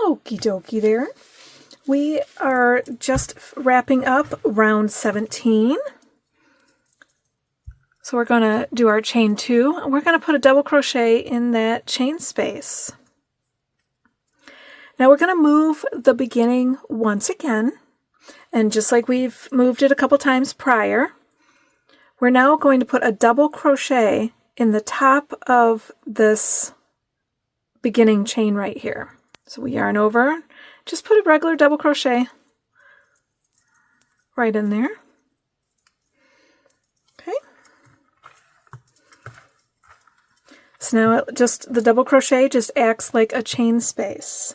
Okie dokie there. We are just wrapping up round 17. So we're going to do our chain 2, and we're going to put a double crochet in that chain space. Now we're going to move the beginning once again, and just like we've moved it a couple times prior, we're now going to put a double crochet in the top of this beginning chain right here. So we yarn over, just put a regular double crochet right in there. Okay. So now the double crochet just acts like a chain space.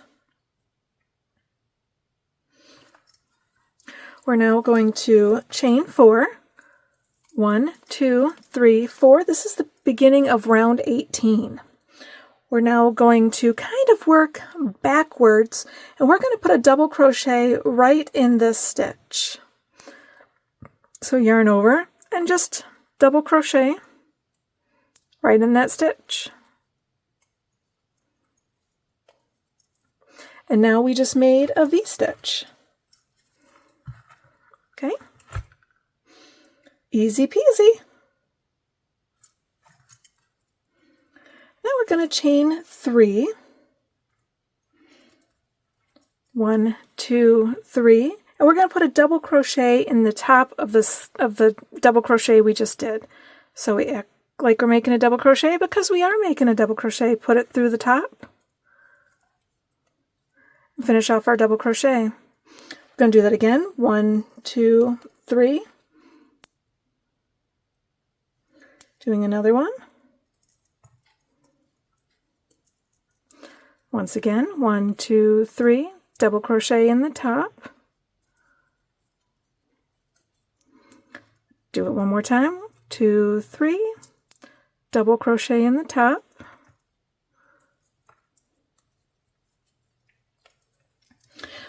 We're now going to chain 4. 1, 2, 3, 4. This is the beginning of round 18. We're now going to kind of work backwards, and we're going to put a double crochet right in this stitch. So yarn over and just double crochet right in that stitch. And now we just made a V-stitch. Okay. Easy peasy. Now we're going to chain 3. 1, 2, 3, and we're going to put a double crochet in the top of the double crochet we just did. So we act like we're making a double crochet because we are making a double crochet. Put it through the top. And finish off our double crochet. We're going to do that again. 1, 2, 3. Doing another one. Once again, 1, 2, 3, double crochet in the top. Do it one more time. 2, 3, double crochet in the top.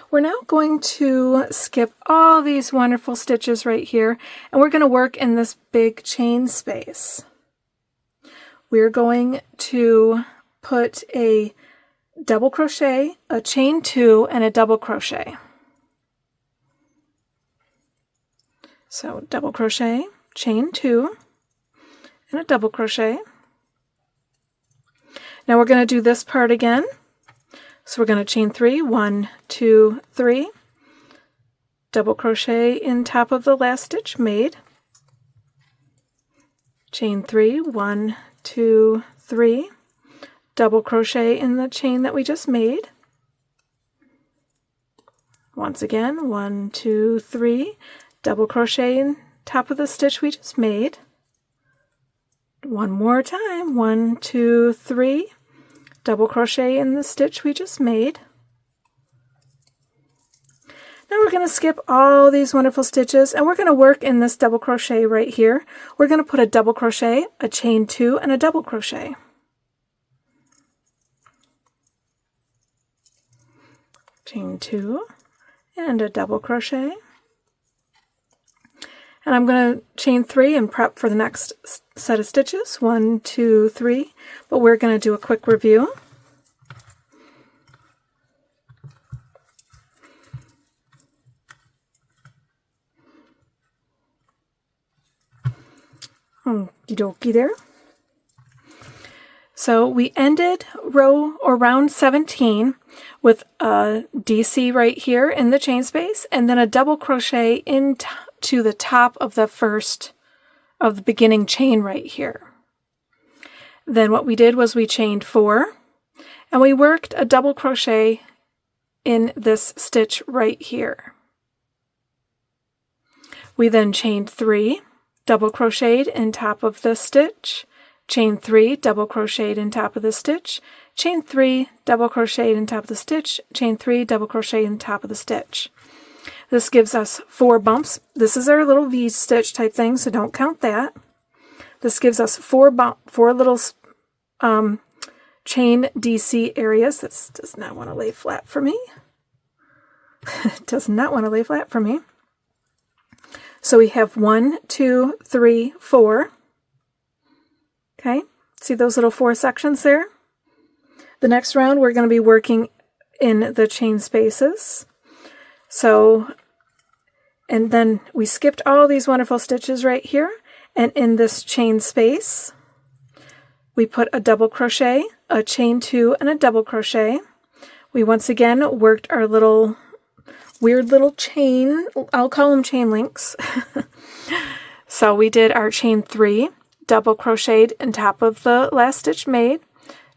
We're now going to skip all these wonderful stitches right here, and we're going to work in this big chain space. We're going to put a double crochet, a chain 2, and a double crochet. So double crochet, chain 2, and a double crochet. Now we're going to do this part again. So we're going to chain 3, 1, 2, 3, double crochet in top of the last stitch made, chain 3, 1, 2, 3, double crochet in the chain that we just made. Once again, 1, 2, 3, double crochet in top of the stitch we just made. One more time, 1, 2, 3, double crochet in the stitch we just made. Now we're going to skip all these wonderful stitches, and we're going to work in this double crochet right here. We're going to put a double crochet, a chain 2, and a double crochet. Chain 2 and a double crochet. And I'm going to chain 3 and prep for the next set of stitches. 1, 2, 3. But we're going to do a quick review. Okie dokie there. So we ended round 17 with a DC right here in the chain space, and then a double crochet into the top of the beginning chain right here. Then what we did was we chained 4, and we worked a double crochet in this stitch right here. We then chained 3, double crocheted in top of the stitch, chain 3, double crocheted in top of the stitch, chain 3, double crocheted in top of the stitch, chain 3, double crocheted in top of the stitch. This gives us 4 bumps. This is our little V-stitch type thing, so don't count that. This gives us 4 little chain DC areas. This does not want to lay flat for me. It does not want to lay flat for me. So we have 1, 2, 3, 4. Okay, see those little 4 sections there? The next round we're going to be working in the chain spaces. So, and then we skipped all these wonderful stitches right here, and in this chain space we put a double crochet, a chain 2, and a double crochet. We once again worked our little weird little chain, I'll call them chain links. So we did our chain 3, double crocheted in top of the last stitch made,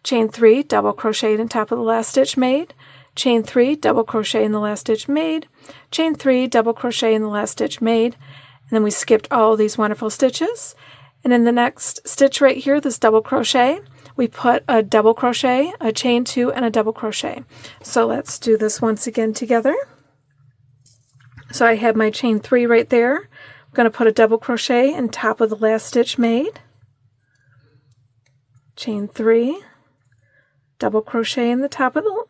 chain 3, double crocheted in top of the last stitch made, chain 3, double crochet in the last stitch made, chain 3, double crochet in the last stitch made, and then we skipped all these wonderful stitches. And in the next stitch right here, this double crochet, we put a double crochet, a chain 2, and a double crochet. So let's do this once again together. So I have my chain 3 right there. I'm going to put a double crochet in top of the last stitch made, chain 3, double crochet in the top of the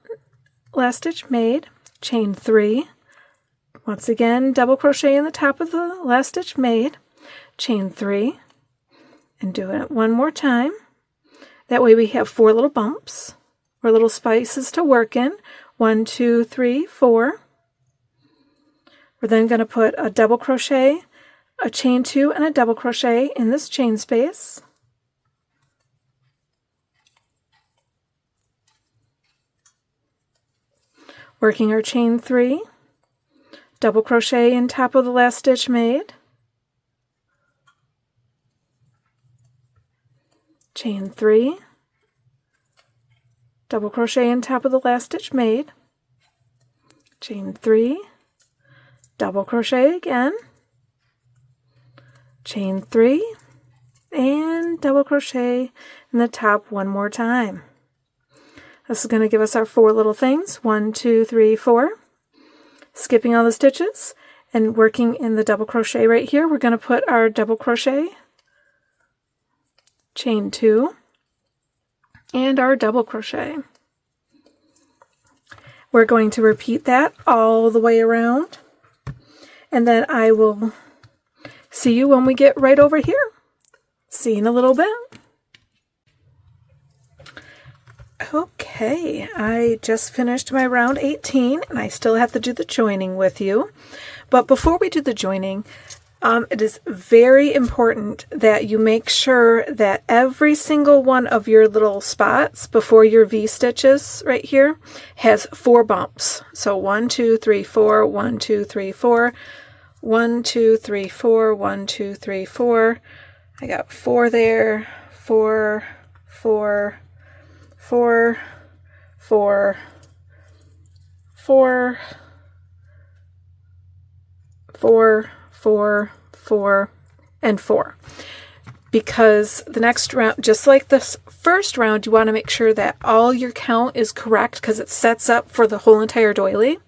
last stitch made, chain 3, once again double crochet in the top of the last stitch made, chain 3, and do it one more time. That way we have 4 little bumps or little spaces to work in. 1, 2, 3, 4. We're then going to put a double crochet, a chain 2, and a double crochet in this chain space. Working our chain 3, double crochet in top of the last stitch made, chain 3, double crochet in top of the last stitch made, chain 3, double crochet again, chain 3, and double crochet in the top one more time. This is going to give us our 4 little things, 1, 2, 3, 4. Skipping all the stitches and working in the double crochet right here, we're going to put our double crochet, chain 2, and our double crochet. We're going to repeat that all the way around, and then I will see you when we get right over here. See you in a little bit. Okay, I just finished my round 18 and I still have to do the joining with you. But before we do the joining, it is very important that you make sure that every single one of your little spots before your V-stitches right here has 4 bumps. So 1, 2, 3, 4, 1, 2, 3, 4, 1, 2, 3, 4, 1, 2, 3, 4. I got 4 there, 4, 4, 4, 4, 4, 4, 4, 4, and 4. Because the next round, just like this first round, you want to make sure that all your count is correct because it sets up for the whole entire doily.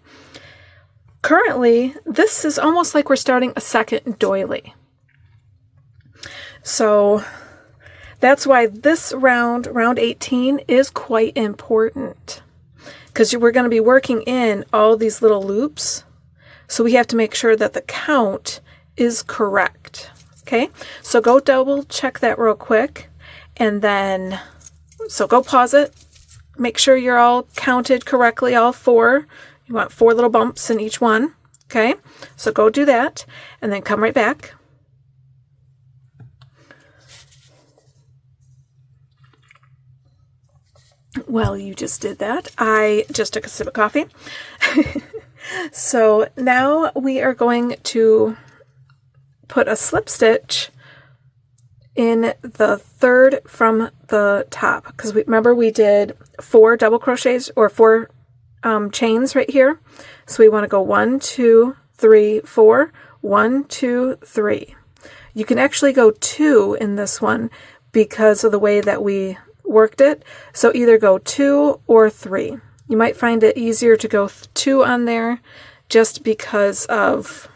Currently, this is almost like we're starting a second doily. So that's why this round, round 18, is quite important, because we're going to be working in all these little loops. So we have to make sure that the count is correct. Okay, so go double check that real quick, and then, so go pause it, make sure you're all counted correctly, all 4. You want 4 little bumps in each one. Okay, so go do that, and then come right back. Well, you just did that. I just took a sip of coffee. So now we are going to put a slip stitch in the 3rd from the top, because remember we did 4 double crochets or 4 chains right here. So we want to go 1, 2, 3, 4, 1, 2, 3. You can actually go 2 in this one because of the way that we worked it. So either go 2 or 3. You might find it easier to go 2 on there just because of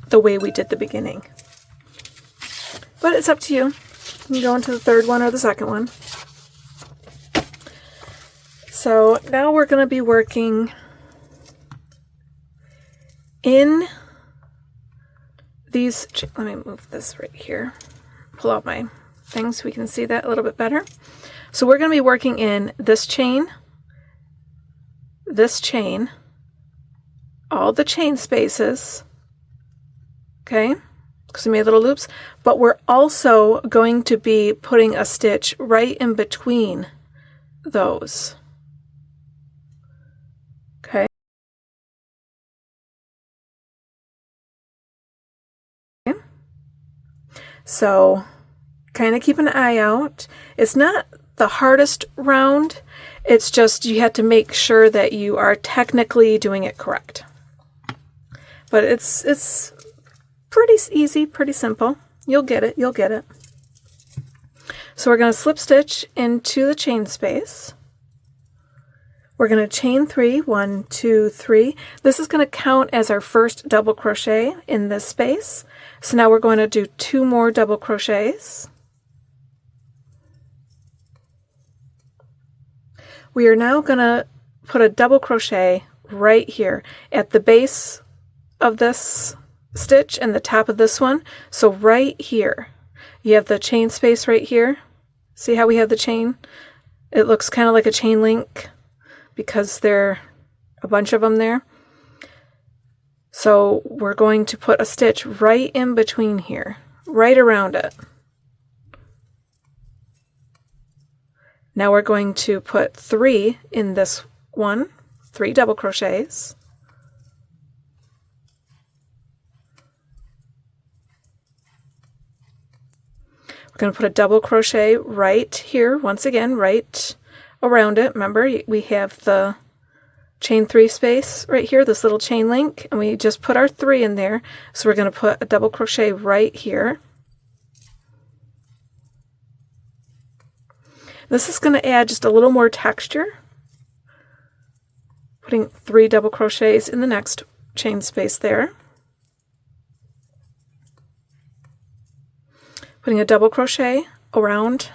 the way we did the beginning. But it's up to you. You can go into the 3rd one or the 2nd one. So now we're going to be working in these, let me move this right here, pull out my thing so we can see that a little bit better. So we're going to be working in this chain, this chain, all the chain spaces, okay, because we made little loops, but we're also going to be putting a stitch right in between those. Okay. So kind of keep an eye out. It's not the hardest round. It's just you have to make sure that you are technically doing it correct. But it's pretty easy, pretty simple. You'll get it, you'll get it. So we're going to slip stitch into the chain space. We're going to chain 3, 1, 2, 3. This is going to count as our first double crochet in this space. So now we're going to do 2 more double crochets. We are now going to put a double crochet right here at the base of this stitch and the top of this one. So right here, you have the chain space right here. See how we have the chain? It looks kind of like a chain link because there are a bunch of them there. So we're going to put a stitch right in between here, right around it. Now we're going to put 3 in this one, 3 double crochets. We're going to put a double crochet right here, once again, right around it. Remember, we have the chain 3 space right here, this little chain link, and we just put our 3 in there. So we're going to put a double crochet right here. This is going to add just a little more texture. Putting 3 double crochets in the next chain space there. Putting a double crochet around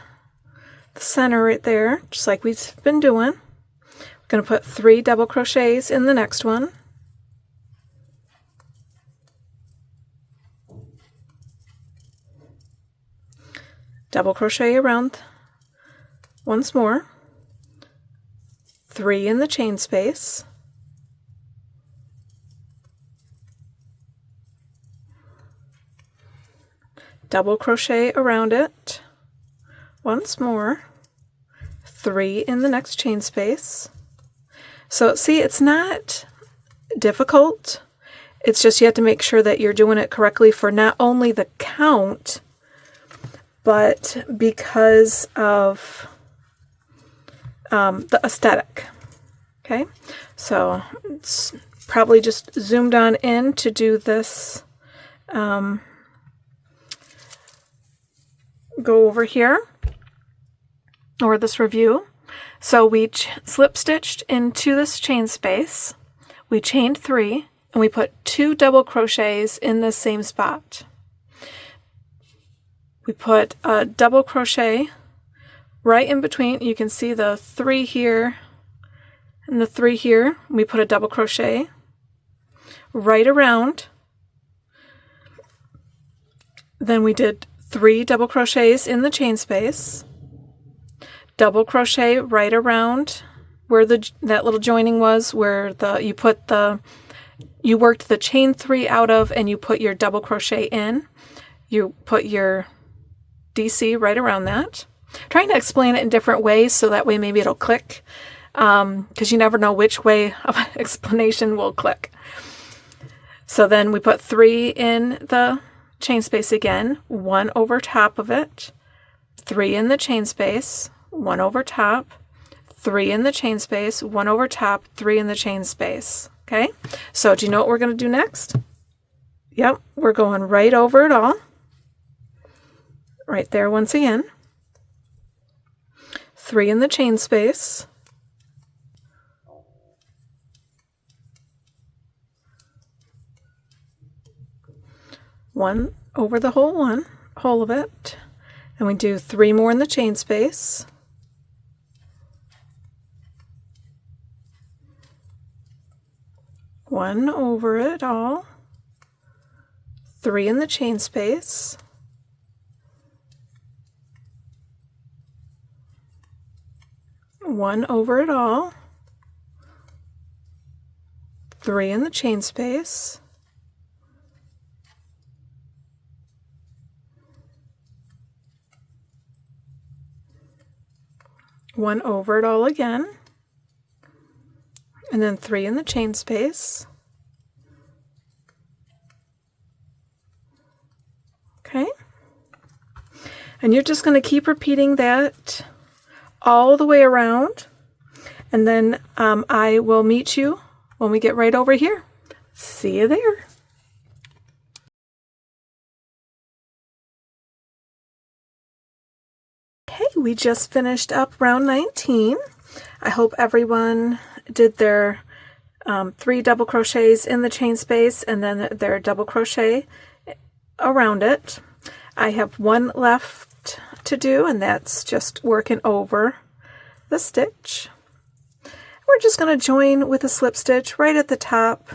the center right there, just like we've been doing. We're going to put 3 double crochets in the next one. Double crochet around once more. 3 in the chain space. Double crochet around it once more. 3 in the next chain space. So see, it's not difficult. It's just you have to make sure that you're doing it correctly for not only the count, but because of the aesthetic. Okay, so it's probably just zoomed on in to do this. Go over here, or this review. So we slip stitched into this chain space, we chained 3, and we put 2 double crochets in the same spot. We put a double crochet right in between. You can see the 3 here and the 3 here. We put a double crochet right around. Then we did 3 double crochets in the chain space, double crochet right around where that little joining was, where you worked the chain 3 out of and you put your double crochet in. You put your DC right around that. I'm trying to explain it in different ways so that way maybe it'll click, because you never know which way of explanation will click. So then we put 3 in the chain space again, 1 over top of it, 3 in the chain space, 1 over top, 3 in the chain space, 1 over top, 3 in the chain space. Okay, so do you know what we're going to do next? Yep, we're going right over it all. Right there once again. 3 in the chain space. One over the whole of it, and we do 3 more in the chain space. One over it all, 3 in the chain space. One over it all, 3 in the chain space, one over it all again, and then 3 in the chain space. Okay, and you're just going to keep repeating that all the way around, and then I will meet you when we get right over here. See you there. Okay, we just finished up round 19. I hope everyone did their 3 double crochets in the chain space and then their double crochet around it. I have one left to do, and that's just working over the stitch. We're just going to join with a slip stitch right at the top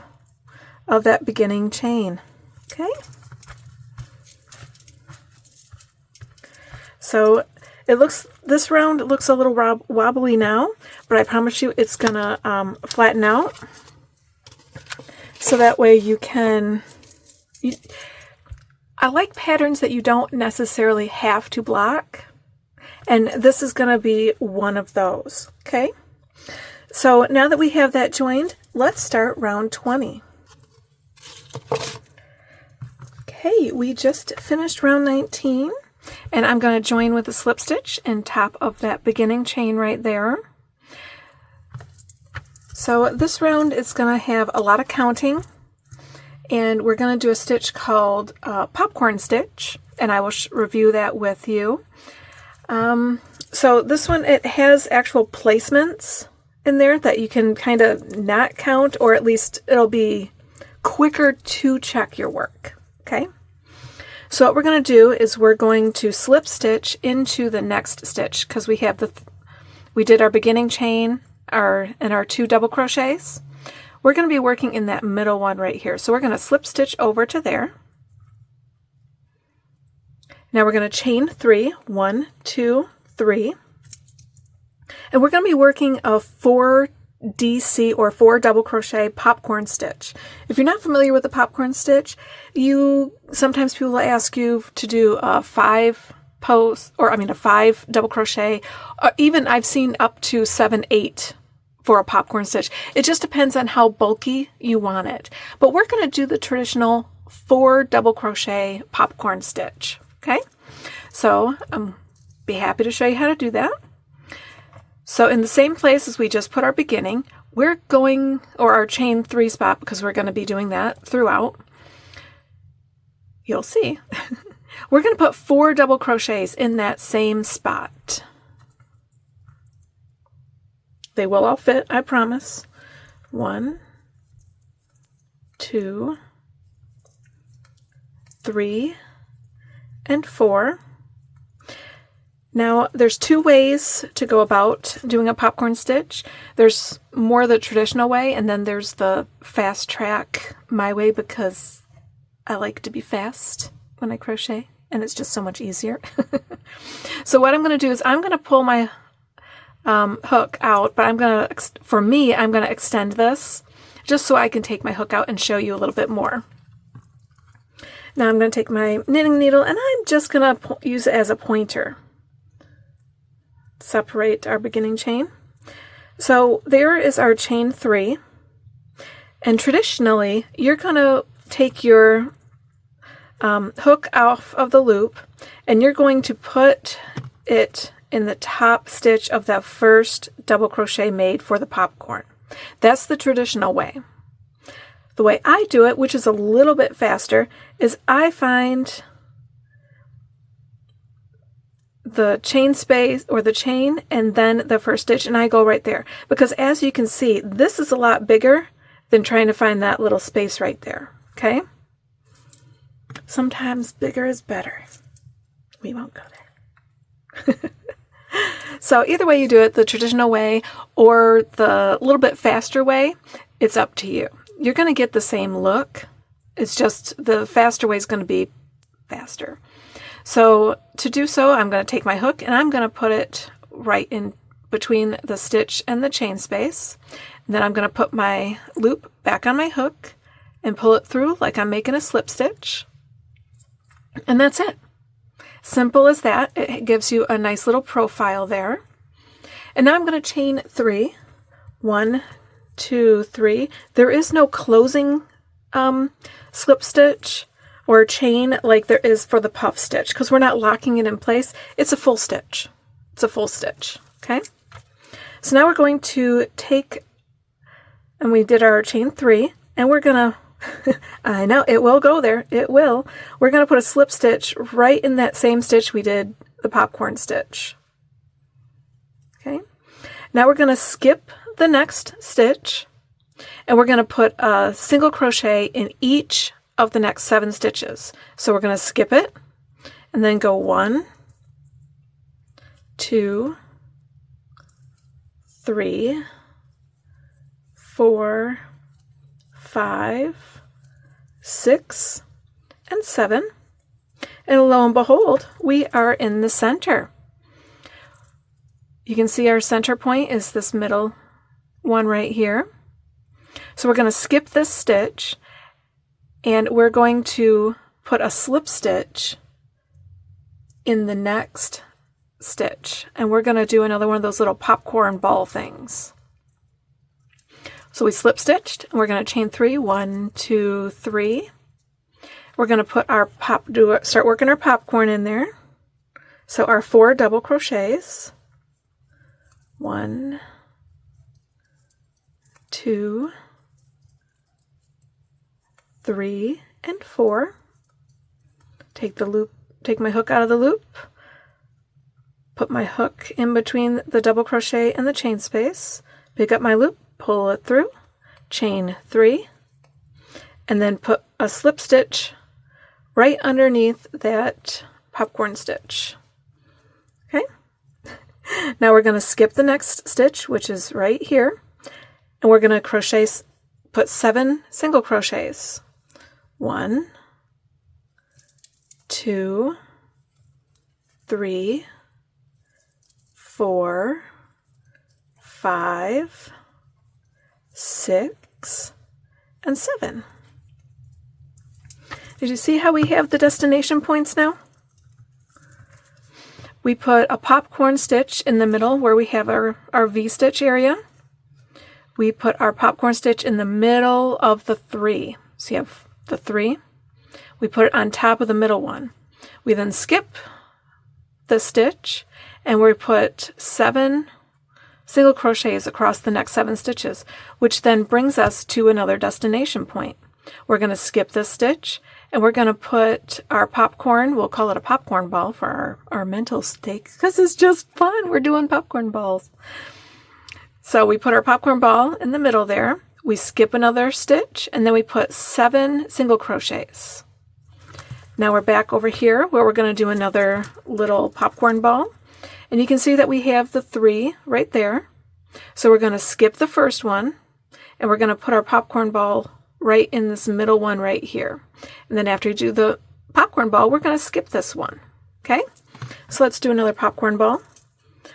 of that beginning chain. Okay, so this round looks a little wobbly now, but I promise you it's gonna flatten out, so that way you can. I like patterns that you don't necessarily have to block, and this is gonna be one of those. Okay. So now that we have that joined, let's start round 20. Okay, we just finished round 19, and I'm going to join with a slip stitch in top of that beginning chain right there. So this round is going to have a lot of counting, and we're going to do a stitch called popcorn stitch, and I will review that with you. So this one, it has actual placements in there that you can kind of not count, or at least it'll be quicker to check your work. Okay, so what we're going to do is we're going to slip stitch into the next stitch, because we have we did our beginning chain and our 2 double crochets. We're going to be working in that middle one right here, so we're going to slip stitch over to there. Now we're going to chain 3, 1, 2, 3. And we're going to be working a 4 DC or 4 double crochet popcorn stitch. If you're not familiar with the popcorn stitch, sometimes people will ask you to do a 5 double crochet, or even I've seen up to 7, 8 for a popcorn stitch. It just depends on how bulky you want it. But we're going to do the traditional 4 double crochet popcorn stitch. Okay, so be happy to show you how to do that. So in the same place as we just put our beginning, we're going, or our chain 3 spot, because we're going to be doing that throughout. You'll see. We're going to put 4 double crochets in that same spot. They will all fit, I promise. 1, 2, 3, and 4. Now, there's 2 ways to go about doing a popcorn stitch. There's more the traditional way, and then there's the fast track, my way, because I like to be fast when I crochet, and it's just so much easier. So what I'm going to do is I'm going to pull my hook out, but for me, I'm going to extend this just so I can take my hook out and show you a little bit more. Now I'm going to take my knitting needle, and I'm just going to use it as a pointer. Separate our beginning chain. So there is our chain 3, and traditionally you're going to take your hook off of the loop, and you're going to put it in the top stitch of that first double crochet made for the popcorn. That's the traditional way. The way I do it, which is a little bit faster, is I find the chain space, or the chain, and then the first stitch, and I go right there, because as you can see, this is a lot bigger than trying to find that little space right there. Okay, sometimes bigger is better. We won't go there. So either way you do it, the traditional way or the little bit faster way, it's up to you. You're going to get the same look. It's just the faster way is going to be faster. So to do so, I'm going to take my hook and I'm going to put it right in between the stitch and the chain space. And then I'm going to put my loop back on my hook and pull it through like I'm making a slip stitch. And that's it. Simple as that. It gives you a nice little profile there. And now I'm going to chain 3. 1, 2, 3. There is no closing slip stitch or chain like there is for the puff stitch because we're not locking it in place. It's a full stitch. It's a full stitch. Okay. So now we're going to take, and we did our chain 3, and we're going to, I know it will go there. It will. We're going to put a slip stitch right in that same stitch we did the popcorn stitch. Okay. Now we're going to skip the next stitch, and we're going to put a single crochet in each of the next 7 stitches. So we're going to skip it and then go 1, 2, 3, 4, 5, 6, and 7. And lo and behold, we are in the center. You can see our center point is this middle one right here. So we're going to skip this stitch, and we're going to put a slip stitch in the next stitch, and we're going to do another one of those little popcorn ball things. So we slip stitched, and we're going to chain 3, 1, 2, 3. We're going to put our start working our popcorn in there. So our 4 double crochets. 1, 2, 3, and 4. Take the loop, take my hook out of the loop, put my hook in between the double crochet and the chain space, pick up my loop, pull it through, chain 3, and then put a slip stitch right underneath that popcorn stitch. Okay? Now we're going to skip the next stitch, which is right here, and we're going to crochet, put 7 single crochets. 1, 2, 3, 4, 5, 6, and 7. Did you see how we have the destination points now? We put a popcorn stitch in the middle where we have our V-stitch area. We put our popcorn stitch in the middle of the 3. So you have the 3. We put it on top of the middle one. We then skip the stitch, and we put 7 single crochets across the next 7 stitches, which then brings us to another destination point. We're going to skip this stitch, and we're going to put our popcorn, we'll call it a popcorn ball for our mental sake, because it's just fun. We're doing popcorn balls. So we put our popcorn ball in the middle there. We skip another stitch, and then we put 7 single crochets. Now we're back over here where we're going to do another little popcorn ball. And you can see that we have the 3 right there. So we're going to skip the first one, and we're going to put our popcorn ball right in this middle one right here. And then after you do the popcorn ball, we're going to skip this one. Okay? So let's do another popcorn ball.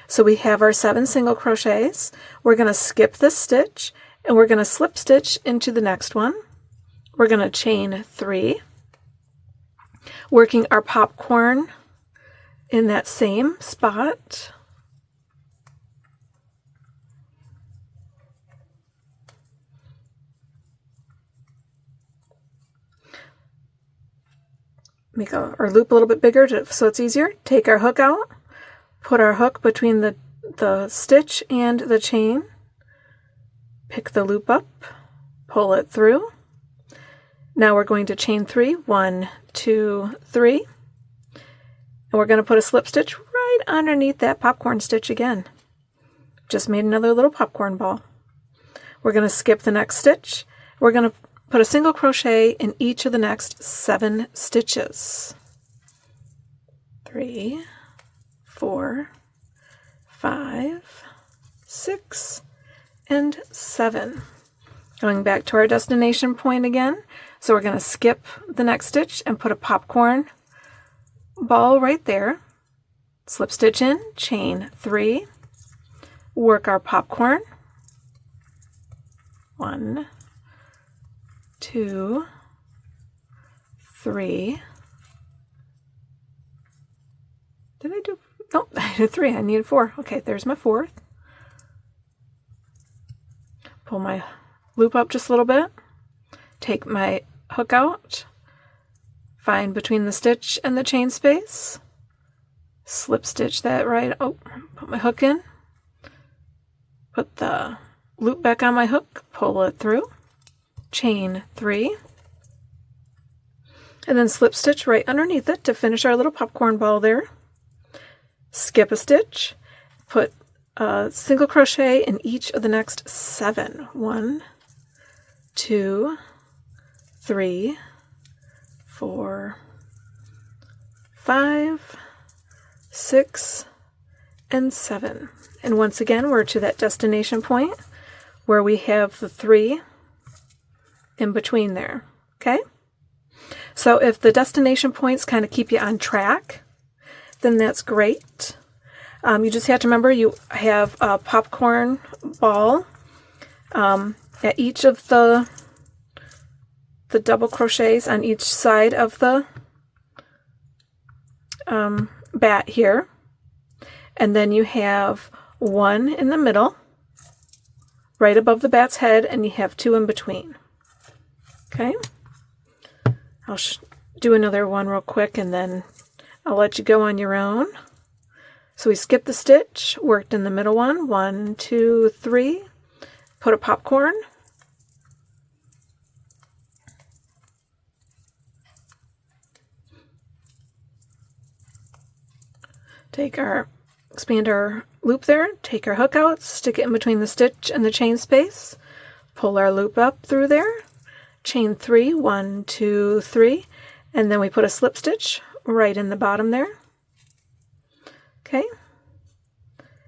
So we have our 7 single crochets. We're going to skip this stitch, and we're going to slip stitch into the next one. We're going to chain 3, working our popcorn in that same spot. Make our loop a little bit bigger so it's easier. Take our hook out, put our hook between the stitch and the chain, pick the loop up, pull it through. Now we're going to chain 3, 1, 2, 3, and we're going to put a slip stitch right underneath that popcorn stitch again. Just made another little popcorn ball. We're going to skip the next stitch. We're going to put a single crochet in each of the next 7 stitches. 3, 4, 5, 6, and 7. Going back to our destination point again. So we're going to skip the next stitch and put a popcorn ball right there. Slip stitch in, chain 3, work our popcorn, 1, 2, 3. Did I do? Nope, I did 3. I needed 4. Okay, there's my 4th. Pull my loop up just a little bit. Take my hook out. Find between the stitch and the chain space. Slip stitch that right. Oh, put my hook in. Put the loop back on my hook. Pull it through. Chain 3. And then slip stitch right underneath it to finish our little popcorn ball there. Skip a stitch. Put a single crochet in each of the next 7. 1, 2, 3, 4, 5, 6, and 7. And once again, we're to that destination point where we have the 3 in between there. Okay? So if the destination points kind of keep you on track, then that's great. You just have to remember you have a popcorn ball at each of the double crochets on each side of the bat here. And then you have 1 in the middle, right above the bat's head, and you have 2 in between. Okay? I'll do another one real quick and then I'll let you go on your own. So we skipped the stitch, worked in the middle one, 1, 2, 3, put a popcorn, expand our loop there, take our hook out, stick it in between the stitch and the chain space, pull our loop up through there, chain 3, 1, 2, 3, and then we put a slip stitch right in the bottom there. Okay,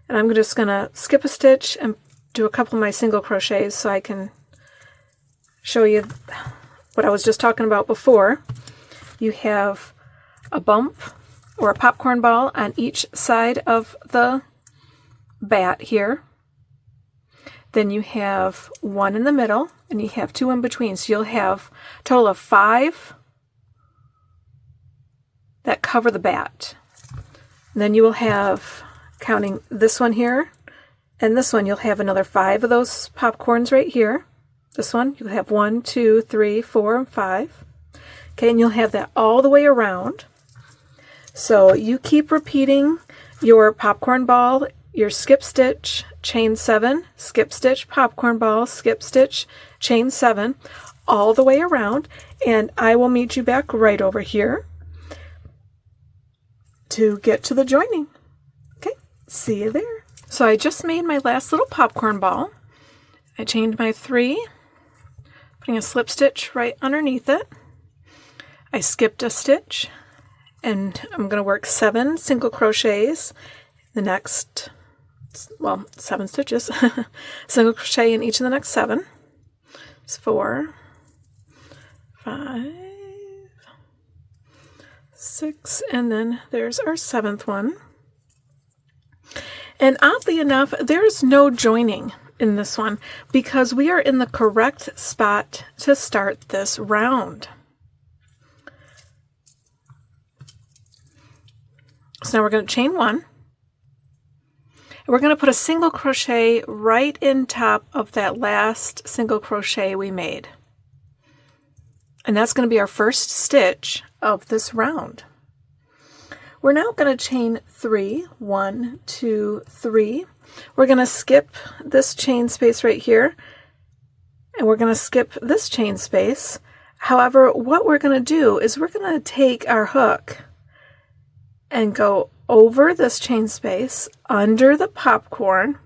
and I'm just going to skip a stitch and do a couple of my single crochets so I can show you what I was just talking about before. You have a bump or a popcorn ball on each side of the bat here. Then you have 1 in the middle and you have 2 in between. So you'll have a total of 5 that cover the bat. And then you will have, counting this one here and this one, you'll have another 5 of those popcorns right here. This one, you'll have 1, 2, 3, 4, and 5. Okay, and you'll have that all the way around. So you keep repeating your popcorn ball, your skip stitch, chain 7, skip stitch, popcorn ball, skip stitch, chain 7, all the way around, and I will meet you back right over here to get to the joining. Okay, see you there. So I just made my last little popcorn ball. I chained my 3, putting a slip stitch right underneath it. I skipped a stitch, and I'm going to work 7 single crochets the next, well, 7 stitches. Single crochet in each of the next 7. It's 4, 5, 6, and then there's our 7th one. And oddly enough, there's no joining in this one because we are in the correct spot to start this round. So now we're going to chain 1. And we're going to put a single crochet right in top of that last single crochet we made. And that's going to be our first stitch of this round. We're now going to chain 3, 1, 2, 3. We're going to skip this chain space right here, and we're going to skip this chain space. However, what we're going to do is we're going to take our hook and go over this chain space, under the popcorn,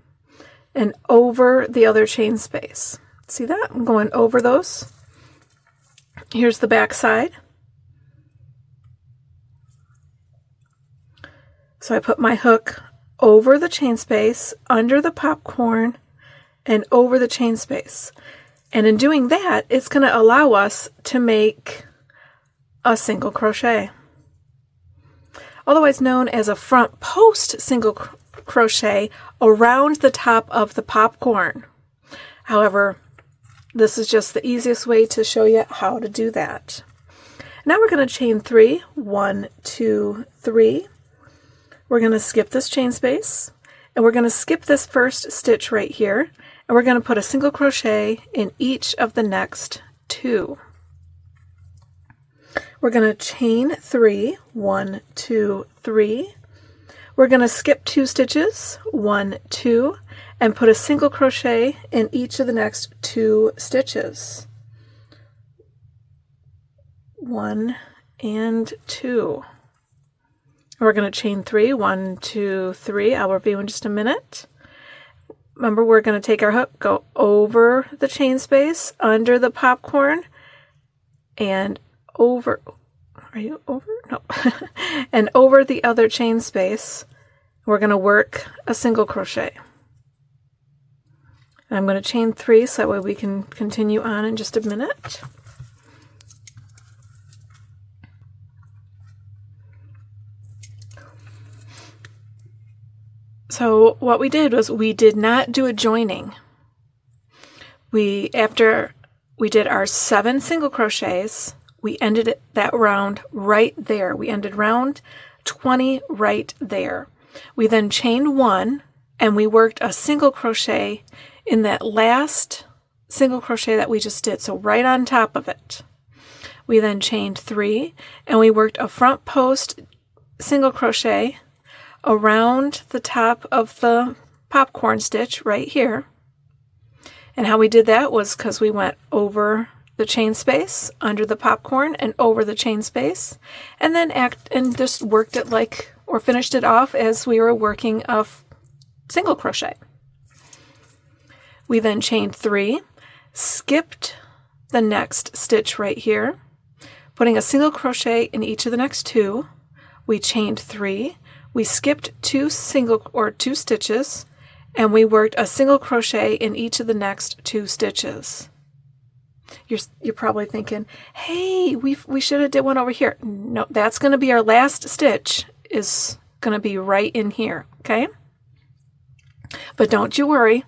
and over the other chain space. See that? I'm going over those. Here's the back side. So I put my hook over the chain space, under the popcorn, and over the chain space. And in doing that, it's going to allow us to make a single crochet, otherwise known as a front post single crochet around the top of the popcorn. However, this is just the easiest way to show you how to do that. Now we're going to chain 3, 1, 2, 3. We're going to skip this chain space, and we're going to skip this first stitch right here, and we're going to put a single crochet in each of the next 2. We're going to chain 3, 1, 2, 3. We're going to skip 2 stitches, 1, 2, and put a single crochet in each of the next 2 stitches. 1 and 2. We're going to chain 3, 1, 2, 3. I'll review in just a minute. Remember, we're going to take our hook, go over the chain space, under the popcorn, and over. Are you over? No. And over the other chain space, we're going to work a single crochet. And I'm going to chain 3 so that way we can continue on in just a minute. So what we did was we did not do a joining. After we did our 7 single crochets, we ended that round right there. We ended round 20 right there. We then chained 1 and we worked a single crochet in that last single crochet that we just did, so right on top of it. We then chained 3 and we worked a front post single crochet around the top of the popcorn stitch right here. And how we did that was because we went over the chain space, under the popcorn, and over the chain space, and then just worked it like, or finished it off as we were working a single crochet. We then chained 3, skipped the next stitch right here, putting a single crochet in each of the next 2. We chained 3, we skipped 2 stitches, and we worked a single crochet in each of the next 2 stitches. You're probably thinking, hey, we should have did one over here. No, that's going to be our last stitch, is going to be right in here, okay? But don't you worry.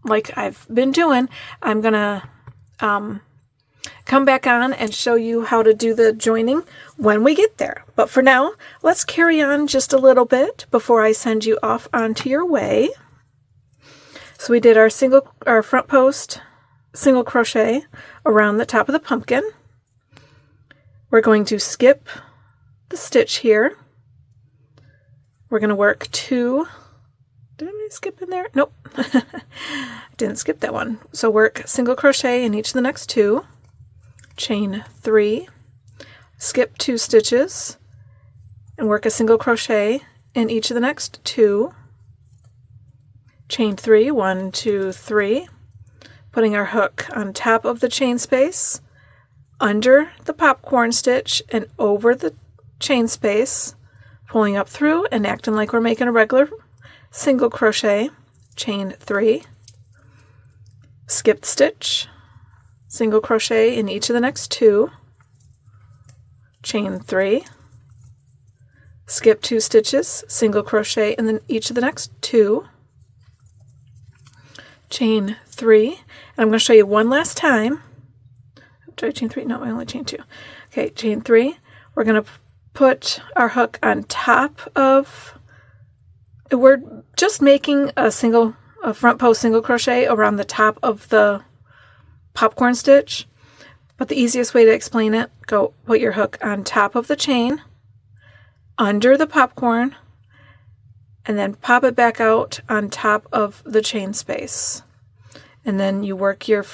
Like I've been doing, I'm going to come back on and show you how to do the joining when we get there. But for now, let's carry on just a little bit before I send you off onto your way. So we did our front post single crochet around the top of the pumpkin. We're going to skip the stitch here. We're going to work 2. Did I skip in there? Nope. Didn't skip that one. So work single crochet in each of the next 2. Chain 3. Skip 2 stitches and work a single crochet in each of the next 2. Chain 3, 1, 2, 3. Putting our hook on top of the chain space, under the popcorn stitch, and over the chain space, pulling up through and acting like we're making a regular single crochet. Chain 3, skip stitch, single crochet in each of the next 2, chain 3, skip 2 stitches, single crochet in each of the next 2, chain 3, and I'm going to show you one last time. Did I chain 3? No, I only chained 2. Okay, chain 3. We're going to put our hook on top of, we're just making a front post single crochet around the top of the popcorn stitch, but the easiest way to explain it, go put your hook on top of the chain, under the popcorn, and then pop it back out on top of the chain space. And then you work your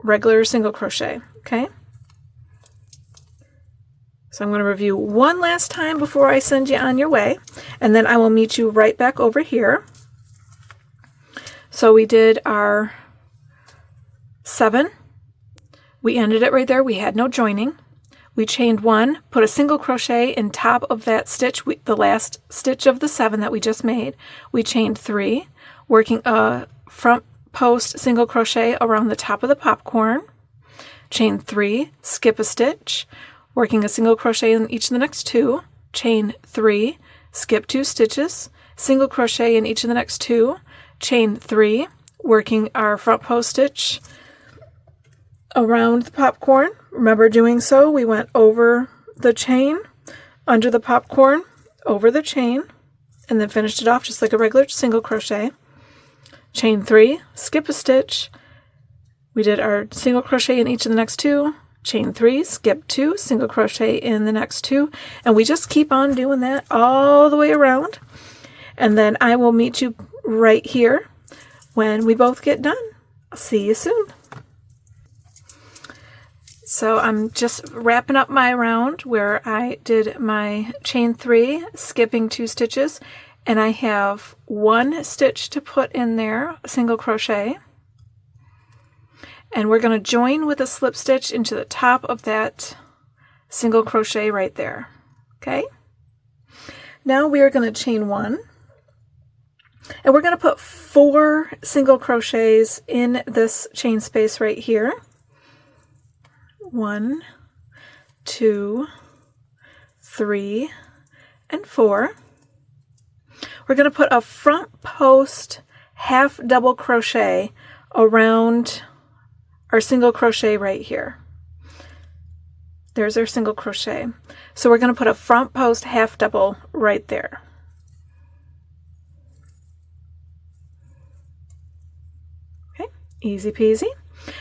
regular single crochet, okay? So I'm going to review one last time before I send you on your way, and then I will meet you right back over here. So we did our 7. We ended it right there. We had no joining. We chained 1, put a single crochet in top of that stitch, the last stitch of the 7 that we just made. We chained 3, working a front post single crochet around the top of the popcorn. Chain 3, skip a stitch, working a single crochet in each of the next 2. Chain 3, skip 2 stitches, single crochet in each of the next 2. Chain 3, working our front post stitch around the popcorn. Remember doing so, we went over the chain, under the popcorn, over the chain, and then finished it off just like a regular single crochet. Chain 3, skip a stitch. We did our single crochet in each of the next 2, chain 3, skip 2, single crochet in the next 2, and we just keep on doing that all the way around. And then I will meet you right here when we both get done. I'll see you soon. So I'm just wrapping up my round where I did my chain 3, skipping 2 stitches, and I have 1 stitch to put in there, a single crochet. And we're going to join with a slip stitch into the top of that single crochet right there. Okay? Now we are going to chain 1. And we're going to put 4 single crochets in this chain space right here. 1, 2, 3, and 4. We're going to put a front post half double crochet around our single crochet right here. There's our single crochet. So we're going to put a front post half double right there. Okay, easy peasy.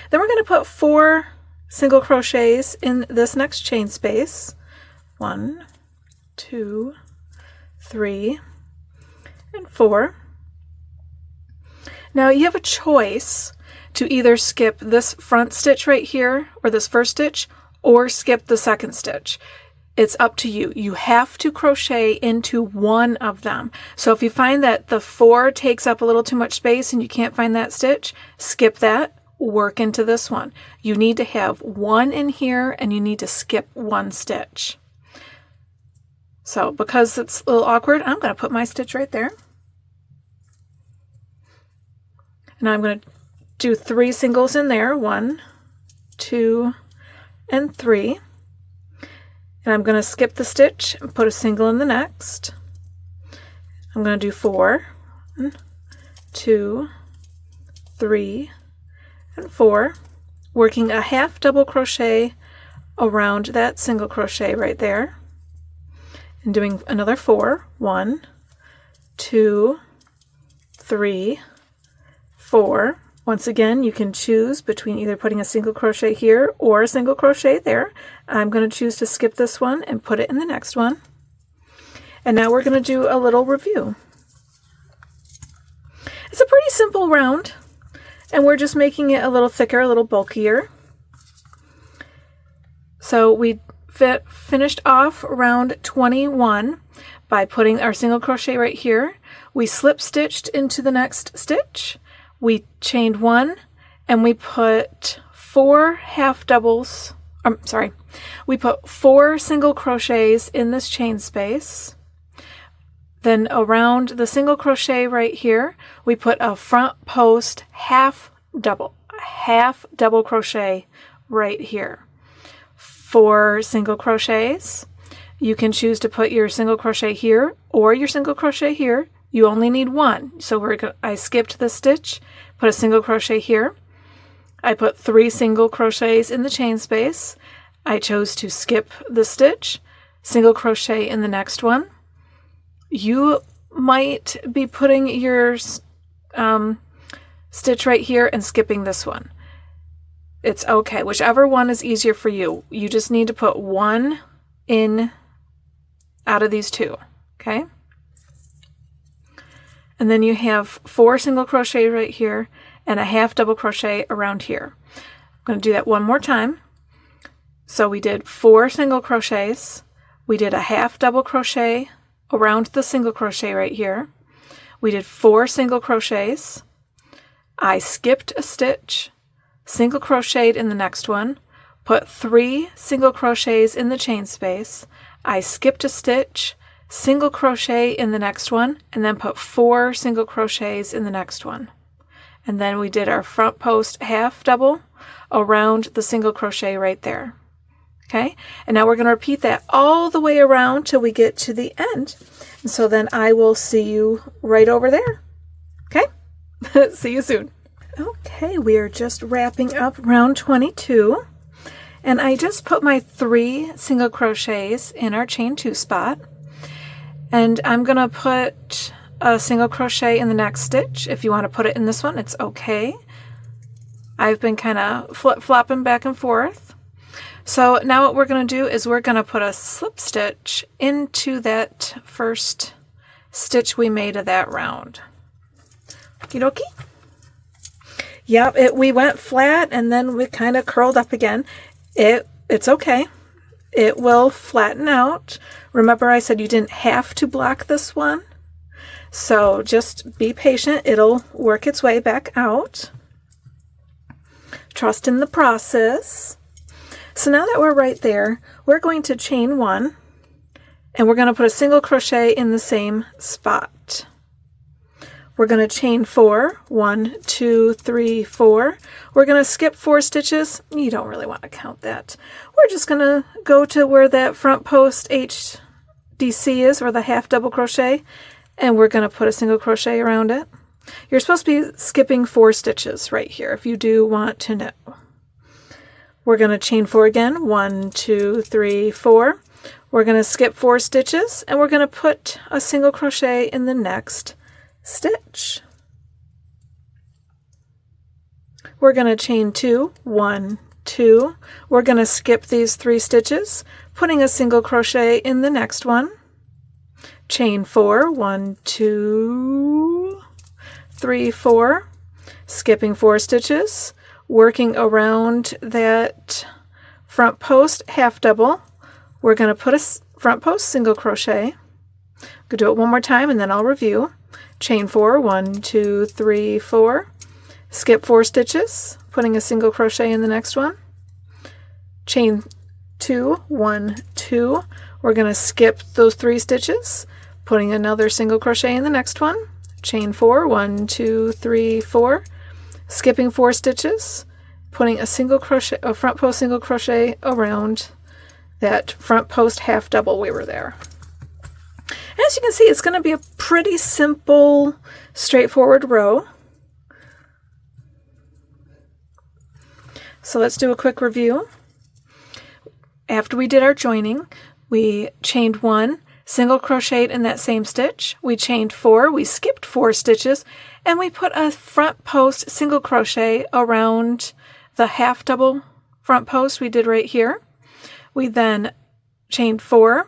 Then we're going to put 4 single crochets in this next chain space. 1, 2, 3, and 4. Now you have a choice to either skip this front stitch right here, or this first stitch, or skip the second stitch. It's up to you. You have to crochet into one of them. So if you find that the 4 takes up a little too much space and you can't find that stitch, skip that, work into this one. You need to have 1 in here and you need to skip 1 stitch. So because it's a little awkward, I'm going to put my stitch right there. And I'm going to do 3 singles in there, 1, 2, and 3. And I'm going to skip the stitch and put a single in the next. I'm going to do 4, 1, 2, 3, and 4, working a half double crochet around that single crochet right there, and doing another 4, 1, 2, 3, 4. Once again, you can choose between either putting a single crochet here or a single crochet there. I'm going to choose to skip this one and put it in the next one. And now we're going to do a little review. It's a pretty simple round, and we're just making it a little thicker, a little bulkier. So we finished off round 21 by putting our single crochet right here. We slip stitched into the next stitch. We chained 1 and we put 4 half doubles, we put 4 single crochets in this chain space. Then around the single crochet right here, we put a front post half double crochet right here. 4 single crochets. You can choose to put your single crochet here or your single crochet here. You only need 1. So I skipped the stitch, put a single crochet here. I put 3 single crochets in the chain space. I chose to skip the stitch, single crochet in the next one. You might be putting your stitch right here and skipping this one. It's okay, whichever one is easier for you. You just need to put 1 in out of these 2, okay? And then you have 4 single crochet right here and a half double crochet around here. I'm going to do that one more time. So we did 4 single crochets. We did a half double crochet around the single crochet right here. We did 4 single crochets. I skipped a stitch, single crocheted in the next one, put 3 single crochets in the chain space. I skipped a stitch, single crochet in the next one, and then put 4 single crochets in the next one. And then we did our front post half double around the single crochet right there. Okay, and now we're going to repeat that all the way around till we get to the end. And so then I will see you right over there. Okay, see you soon. Okay, we are just wrapping up round 22, and I just put my 3 single crochets in our chain 2 spot, and I'm gonna put a single crochet in the next stitch. If you want to put it in this one, it's okay. I've been kind of flip-flopping back and forth. So now what we're going to do is we're going to put a slip stitch into that first stitch we made of that round. Okie dokie. Yep, we went flat and then we kind of curled up again. It's okay. It will flatten out. Remember I said you didn't have to block this one. So just be patient. It'll work its way back out. Trust in the process. So now that we're right there, we're going to chain 1 and we're going to put a single crochet in the same spot. We're going to chain 4, 1, 2, 3, 4. We're going to skip 4 stitches. You don't really want to count that. We're just going to go to where that front post HDC is, or the half double crochet, and we're going to put a single crochet around it. You're supposed to be skipping 4 stitches right here if you do want to know. We're going to chain 4 again, 1, 2, 3, 4. We're going to skip 4 stitches and we're going to put a single crochet in the next stitch. We're going to chain 2, 1, 2. We're going to skip these 3 stitches, putting a single crochet in the next one. Chain 4, 1, 2, 3, 4, skipping 4 stitches, working around that front post half double. We're going to put a front post single crochet. Go do it one more time and then I'll review. Chain 4, 1, 2, 3, 4, skip 4 stitches, putting a single crochet in the next one. Chain 2, 1, 2. We're going to skip those 3 stitches, putting another single crochet in the next one. Chain 4, 1, 2, 3, 4, skipping 4 stitches, putting a single crochet, a front post single crochet around that front post half double we were there. As you can see, it's going to be a pretty simple, straightforward row. So let's do a quick review. After we did our joining, we chained 1, single crocheted in that same stitch. We chained 4, we skipped 4 stitches, and we put a front post single crochet around the half double front post we did right here. We then chained 4,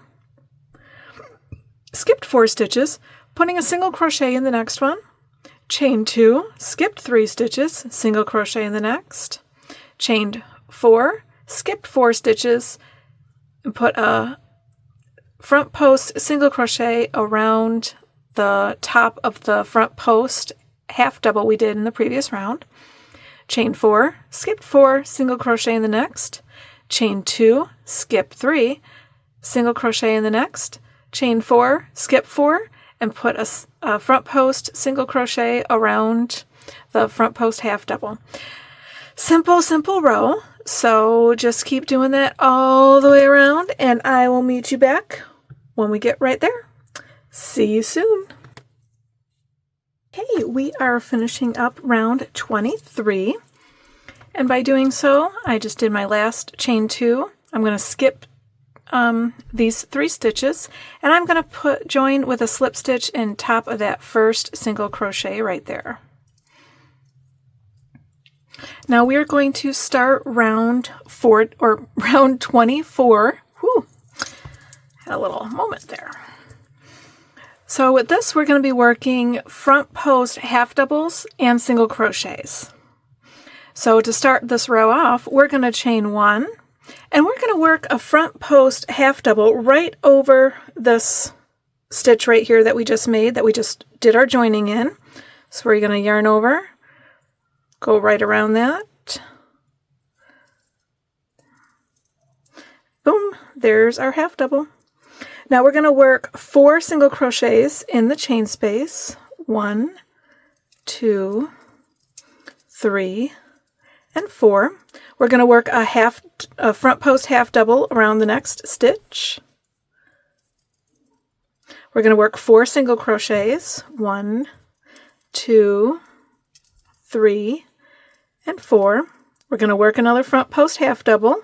skipped 4 stitches, putting a single crochet in the next one. Chained 2, skipped 3 stitches, single crochet in the next. Chained 4, skipped 4 stitches, and put a front post single crochet around the top of the front post half double we did in the previous round. Chain 4, skip 4, single crochet in the next. Chain 2, skip 3, single crochet in the next. Chain 4, skip 4, and put a front post single crochet around the front post half double. Simple, simple row. So just keep doing that all the way around, and I will meet you back when we get right there. See you soon. Okay, we are finishing up round 23, and by doing so, I just did my last chain 2. I'm going to skip these 3 stitches, and I'm going to join with a slip stitch in top of that first single crochet right there. Now we are going to start round 24. Whew, had a little moment there. So with this, we're going to be working front post half doubles and single crochets. So to start this row off, we're going to chain 1, and we're going to work a front post half double right over this stitch right here that we just made, that we just did our joining in. So we're going to yarn over, go right around that. Boom, there's our half double. Now we're going to work 4 single crochets in the chain space. 1, 2, 3, and 4. We're going to work a front post half double around the next stitch. We're going to work 4 single crochets. 1, 2, 3, and 4. We're going to work another front post half double.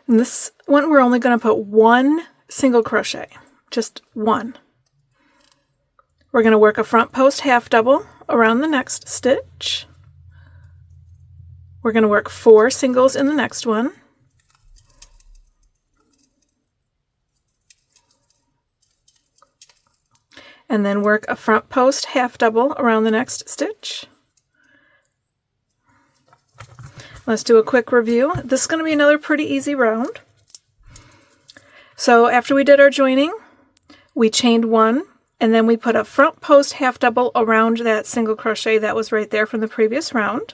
And this one we're only going to put 1 single crochet, just 1. We're going to work a front post half double around the next stitch. We're going to work 4 singles in the next one. And then work a front post half double around the next stitch. Let's do a quick review. This is going to be another pretty easy round. So after we did our joining, we chained 1, and then we put a front post half double around that single crochet that was right there from the previous round.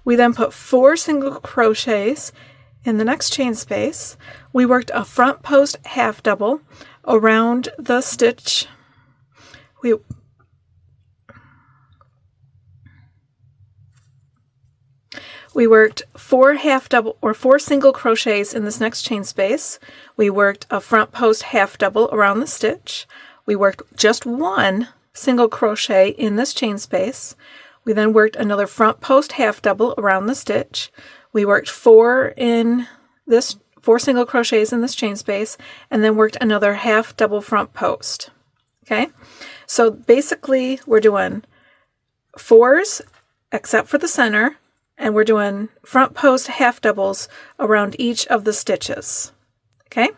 We then put 4 single crochets in the next chain space. We worked a front post half double around the stitch. We worked 4 single crochets in this next chain space. We worked a front post half double around the stitch. We worked just 1 single crochet in this chain space. We then worked another front post half double around the stitch. We worked 4 single crochets in this chain space, and then worked another half double front post. Okay, so basically we're doing 4s except for the center, and we're doing front post half doubles around each of the stitches. Okay,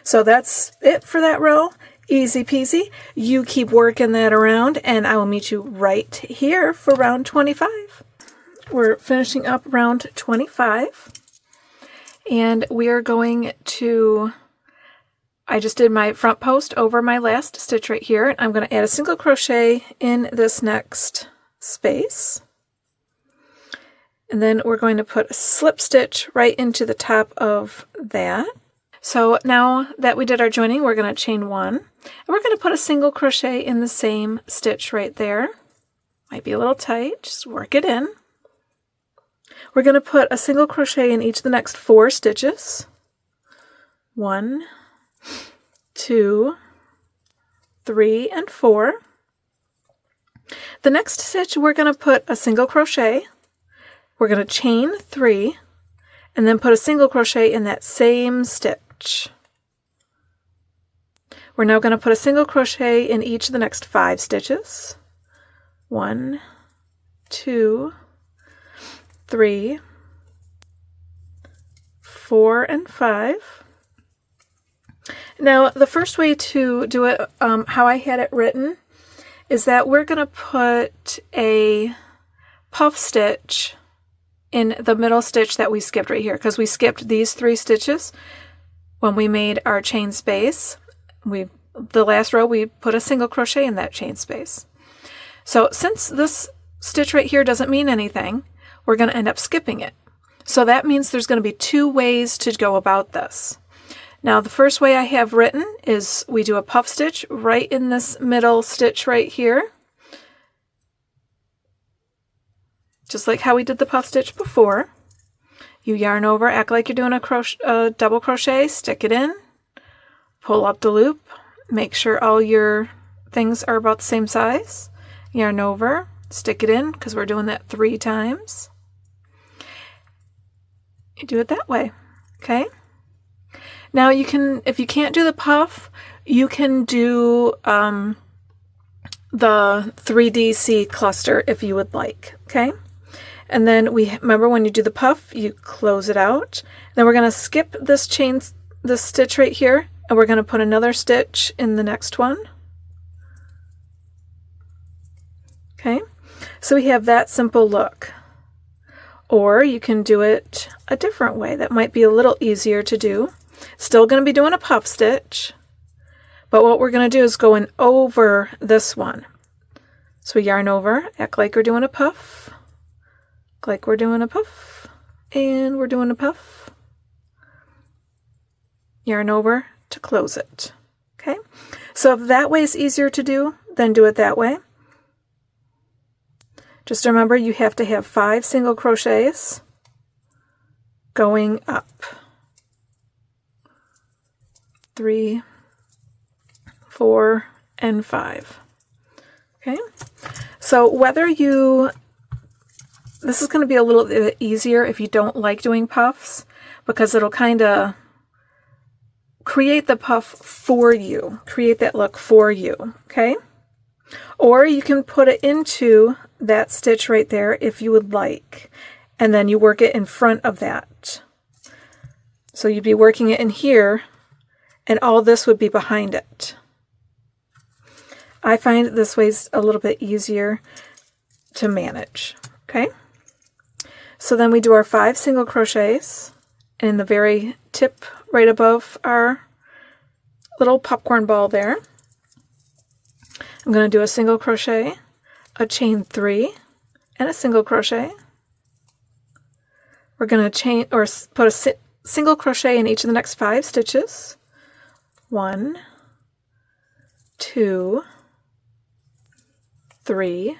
so that's it for that row. Easy peasy. You keep working that around, and I will meet you right here for round 25. We're finishing up round 25, and we are going to, I just did my front post over my last stitch right here. I'm going to add a single crochet in this next space. And then we're going to put a slip stitch right into the top of that. So now that we did our joining, we're going to chain 1, and we're going to put a single crochet in the same stitch right there. Might be a little tight, just work it in. We're going to put a single crochet in each of the next 4 stitches. 1, 2, 3, and 4. The next stitch, we're going to put a single crochet. We're going to chain 3 and then put a single crochet in that same stitch. We're now going to put a single crochet in each of the next 5 stitches. 1, 2, 3, 4, and 5. Now, the first way to do it, how I had it written, is that we're going to put a puff stitch in the middle stitch that we skipped right here, because we skipped these 3 stitches when we made our chain space. The last row we put a single crochet in that chain space. So since this stitch right here doesn't mean anything, we're going to end up skipping it. So that means there's going to be 2 ways to go about this. Now the first way I have written is we do a puff stitch right in this middle stitch right here, just like how we did the puff stitch before. You yarn over, act like you're doing a double crochet, stick it in, pull up the loop, make sure all your things are about the same size, yarn over, stick it in, because we're doing that 3 times. You do it that way, okay? Now you can, if you can't do the puff, you can do the 3DC cluster if you would like, okay? And then remember when you do the puff, you close it out. Then we're going to skip this stitch right here, and we're going to put another stitch in the next one. Okay, so we have that simple look. Or you can do it a different way. That might be a little easier to do. Still going to be doing a puff stitch, but what we're going to do is go in over this one. So we yarn over, act like we're doing a puff, like we're doing a puff, and we're doing a puff. Yarn over to close it. Okay, so if that way is easier to do, then do it that way. Just remember you have to have 5 single crochets going up. 3, 4, and 5. Okay, So this is going to be a little bit easier if you don't like doing puffs, because it'll kind of create the puff for you, create that look for you, okay? Or you can put it into that stitch right there if you would like, and then you work it in front of that. So you'd be working it in here, and all this would be behind it. I find this way's a little bit easier to manage, okay? So then we do our 5 single crochets in the very tip right above our little popcorn ball there. I'm going to do a single crochet, a chain 3, and a single crochet. We're going to put a single crochet in each of the next 5 stitches. 1, 2, 3,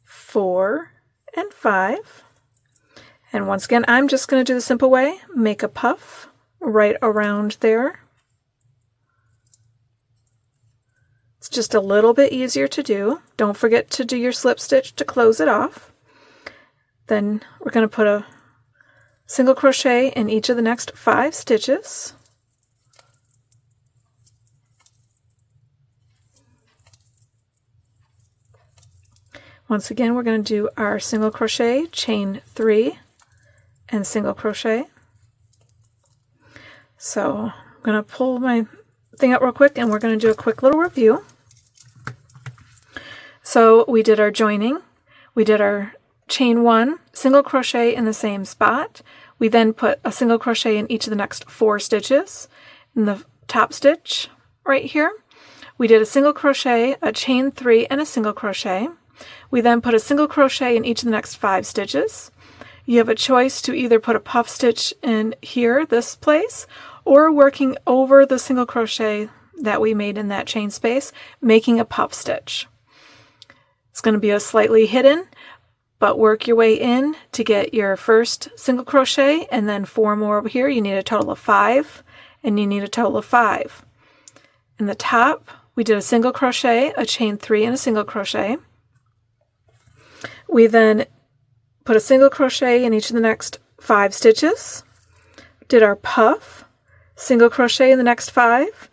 4, and 5. And once again, I'm just going to do the simple way, make a puff right around there. It's just a little bit easier to do. Don't forget to do your slip stitch to close it off. Then we're going to put a single crochet in each of the next 5 stitches. Once again, we're going to do our single crochet, chain 3, and single crochet. So I'm going to pull my thing out real quick, and we're going to do a quick little review. So we did our joining, we did our chain 1, single crochet in the same spot. We then put a single crochet in each of the next 4 stitches. In the top stitch right here, we did a single crochet, a chain 3, and a single crochet. We then put a single crochet in each of the next 5 stitches. You have a choice to either put a puff stitch in here, this place, or working over the single crochet that we made in that chain space, making a puff stitch. It's going to be a slightly hidden, but work your way in to get your first single crochet, and then 4 more over here. You need a total of 5, and you need a total of 5. In the top, we did a single crochet, a chain 3, and a single crochet. We then put a single crochet in each of the next 5 stitches, did our puff, single crochet in the next 5,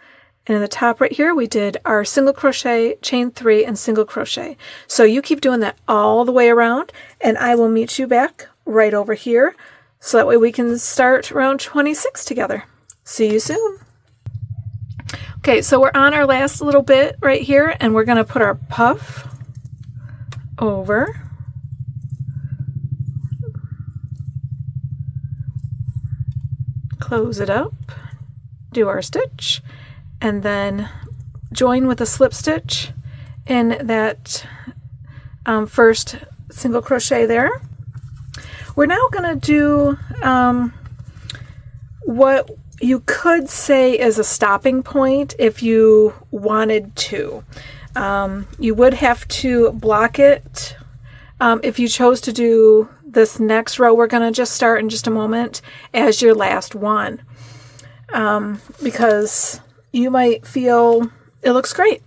and in the top right here we did our single crochet, chain 3, and single crochet. So you keep doing that all the way around, and I will meet you back right over here so that way we can start round 26 together. See you soon. Okay, so we're on our last little bit right here, and we're going to put our puff over, close it up, do our stitch, and then join with a slip stitch in that first single crochet there. We're now going to do what you could say is a stopping point if you wanted to. You would have to block it if you chose to do this next row we're going to just start in just a moment as your last one, because you might feel it looks great.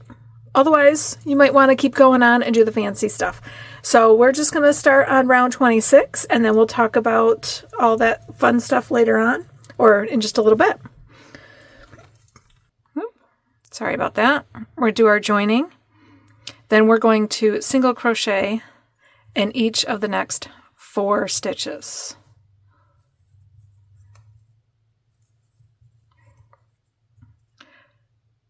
Otherwise, you might want to keep going on and do the fancy stuff. So we're just going to start on round 26, and then we'll talk about all that fun stuff later on, or in just a little bit. Sorry about that. We're going to do our joining. Then we're going to single crochet in each of the next 4 stitches.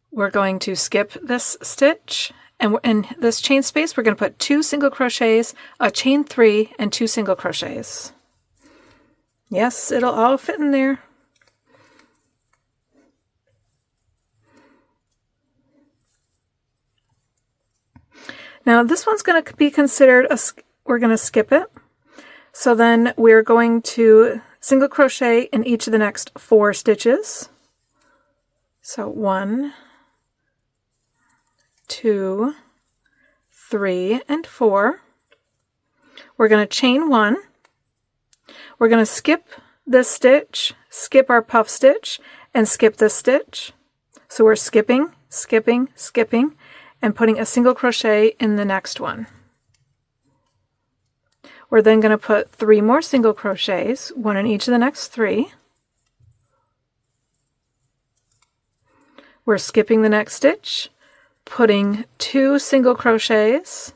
We're going to skip this stitch, and in this chain space we're going to put 2 single crochets, a chain 3, and 2 single crochets. Yes, it'll all fit in there. Now this one's going to be considered we're going to skip it. So then we're going to single crochet in each of the next 4 stitches. So 1, 2, 3, and 4. We're going to chain 1. We're going to skip this stitch, skip our puff stitch, and skip this stitch. So we're skipping, skipping, skipping, and putting a single crochet in the next one. We're then going to put 3 more single crochets, 1 in each of the next 3. We're skipping the next stitch, putting 2 single crochets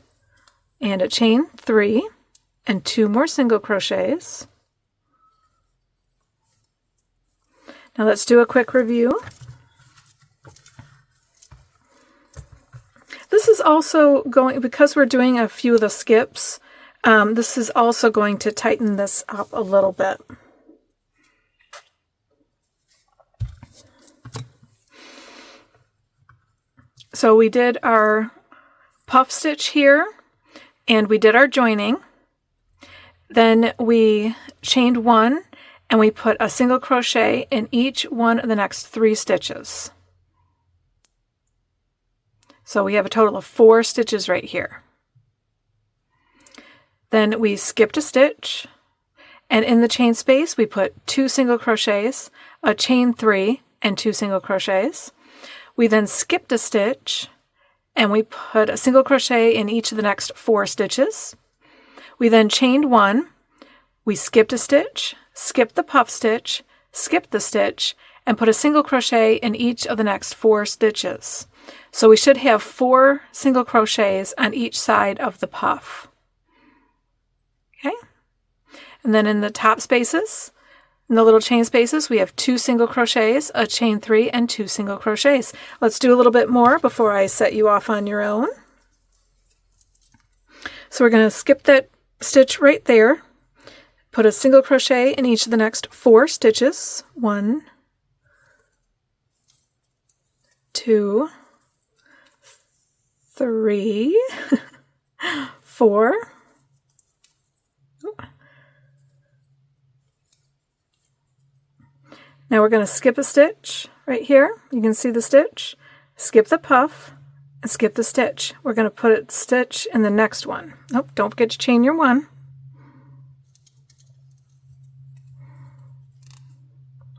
and a chain 3 and 2 more single crochets. Now let's do a quick review. This is also going, because we're doing a few of the skips, this is also going to tighten this up a little bit. So we did our puff stitch here, and we did our joining. Then we chained 1, and we put a single crochet in each one of the next 3 stitches. So we have a total of 4 stitches right here. Then we skipped a stitch, and in the chain space we put 2 single crochets, a chain 3, and 2 single crochets. We then skipped a stitch, and we put a single crochet in each of the next 4 stitches. We then chained 1, we skipped a stitch, skipped the puff stitch, skipped the stitch, and put a single crochet in each of the next 4 stitches. So we should have 4 single crochets on each side of the puff. Okay? And then in the top spaces, in the little chain spaces, we have 2 single crochets, a chain 3, and 2 single crochets. Let's do a little bit more before I set you off on your own. So we're going to skip that stitch right there, put a single crochet in each of the next 4 stitches. 1, 2, 3, 4. Now we're going to skip a stitch right here. You can see the stitch, skip the puff, and skip the stitch. We're going to put a stitch in the next one. Nope, don't forget to chain your 1.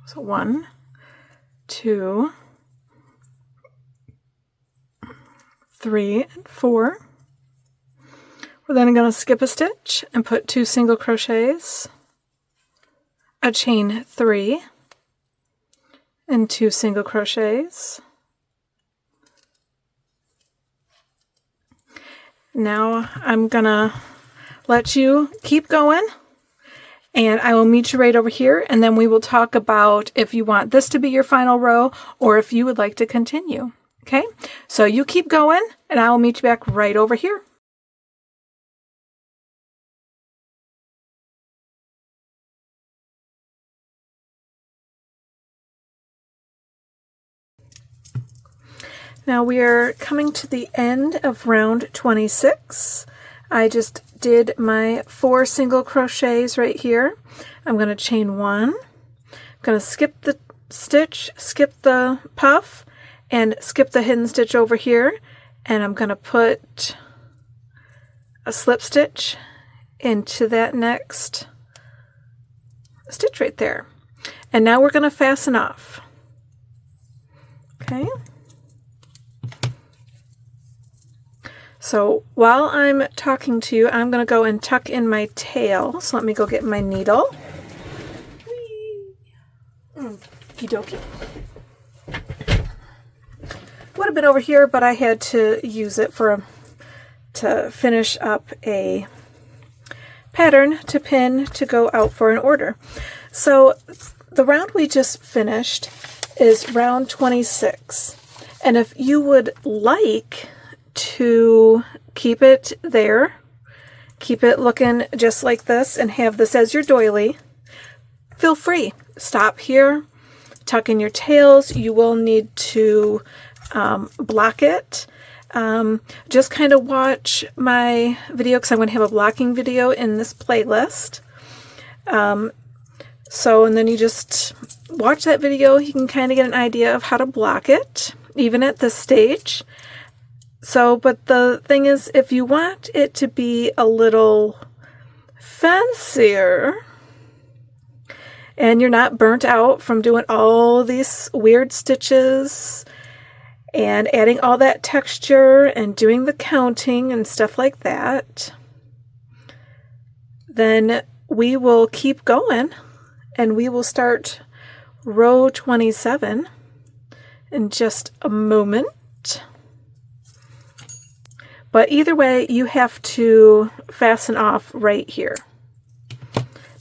So 1, 2, 3, and 4. We're then going to skip a stitch and put 2 single crochets, a chain 3, and 2 single crochets. Now I'm gonna let you keep going, and I will meet you right over here, and then we will talk about if you want this to be your final row or if you would like to continue. Okay, so you keep going, and I will meet you back right over here. Now we are coming to the end of round 26. I just did my 4 single crochets right here. I'm going to chain 1. I'm going to skip the stitch, skip the puff, and skip the hidden stitch over here. And I'm going to put a slip stitch into that next stitch right there. And now we're going to fasten off. Okay. So while I'm talking to you, I'm going to go and tuck in my tail. So let me go get my needle. Okie dokie. Would have been over here, but I had to use it to finish up a pattern to pin to go out for an order. So the round we just finished is round 26. And if you would like to keep it there, keep it looking just like this, and have this as your doily, feel free. Stop here, tuck in your tails. You will need to block it. Just kind of watch my video, because I'm going to have a blocking video in this playlist. And then you just watch that video. You can kind of get an idea of how to block it, even at this stage. So, but the thing is, if you want it to be a little fancier and you're not burnt out from doing all these weird stitches and adding all that texture and doing the counting and stuff like that, then we will keep going and we will start row 27 in just a moment. But either way, you have to fasten off right here.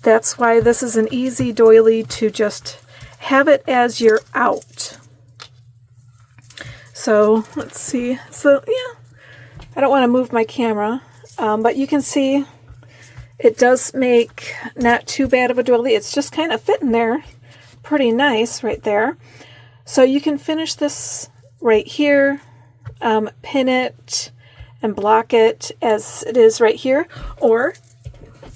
That's why this is an easy doily to just have it as you're out. So let's see. So yeah, I don't want to move my camera, but you can see it does make not too bad of a doily. It's just kind of fitting there pretty nice right there. So you can finish this right here, pin it and block it as it is right here, or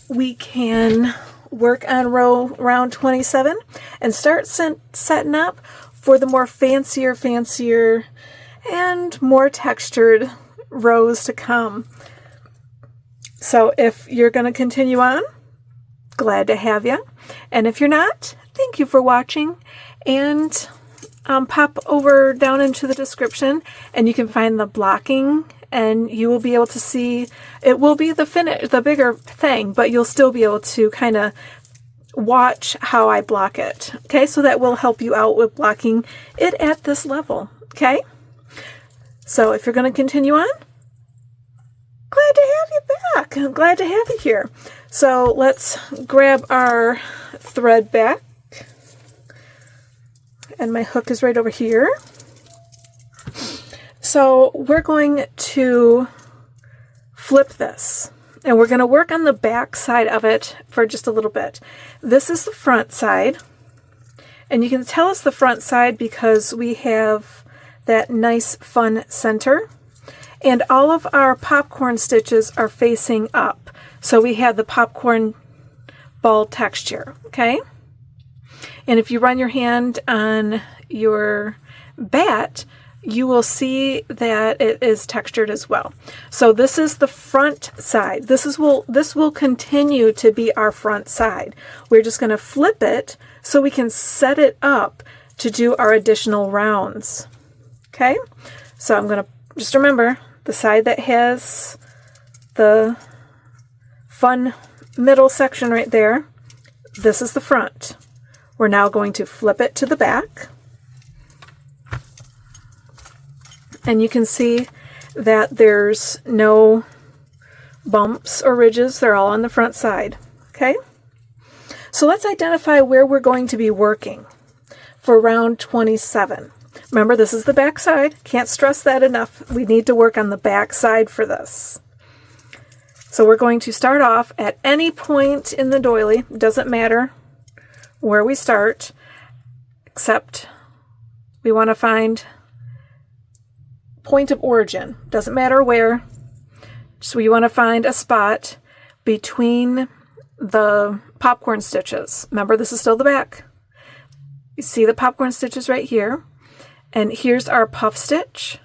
we can work on round 27 and start setting up for the more fancier and more textured rows to come. So if you're going to continue on, glad to have you. And if you're not, thank you for watching. And pop over down into the description and you can find the blocking, and you will be able to see, it will be the bigger thing, but you'll still be able to kind of watch how I block it. Okay, so that will help you out with blocking it at this level. Okay, so if you're going to continue on, glad to have you back. I'm glad to have you here. So let's grab our thread back. And my hook is right over here. So we're going to flip this. And we're going to work on the back side of it for just a little bit. This is the front side. And you can tell it's the front side because we have that nice fun center. And all of our popcorn stitches are facing up. So we have the popcorn ball texture, okay? And if you run your hand on your bat, you will see that it is textured as well. So this is the front side. This will continue to be our front side. We're just going to flip it so we can set it up to do our additional rounds. Okay? So I'm going to just remember the side that has the fun middle section right there. This is the front. We're now going to flip it to the back. And you can see that there's no bumps or ridges. They're all on the front side. Okay? So let's identify where we're going to be working for round 27. Remember, this is the back side. Can't stress that enough. We need to work on the back side for this. So we're going to start off at any point in the doily. Doesn't matter where we start, except we want to find point of origin. Doesn't matter where. So you want to find a spot between the popcorn stitches. Remember, this is still the back. You see the popcorn stitches right here. And here's our puff stitch.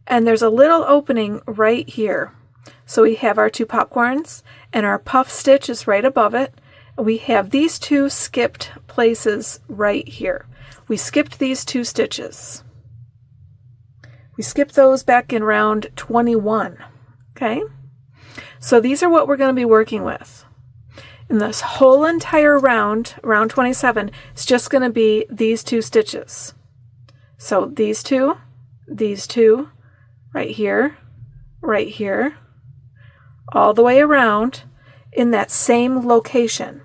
And there's a little opening right here. So we have our two popcorns, and our puff stitch is right above it. We have these two skipped places right here. We skipped these two stitches. We skipped those back in round 21. Okay? So these are what we're going to be working with. In this whole entire round, round 27, it's just going to be these two stitches. So these two, right here, all the way around in that same location.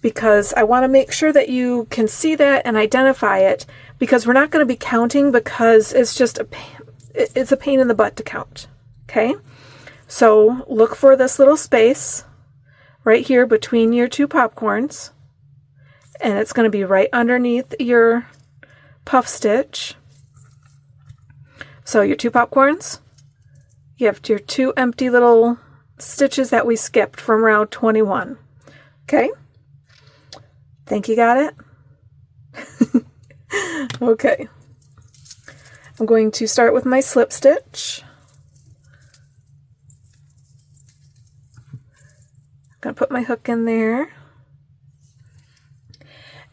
Because I want to make sure that you can see that and identify it, because we're not going to be counting because it's just it's a pain in the butt to count. Okay? So look for this little space right here between your two popcorns, and it's going to be right underneath your puff stitch. So your two popcorns, you have your two empty little stitches that we skipped from round 21. Okay? Think you got it? Okay. I'm going to start with my slip stitch. I'm going to put my hook in there.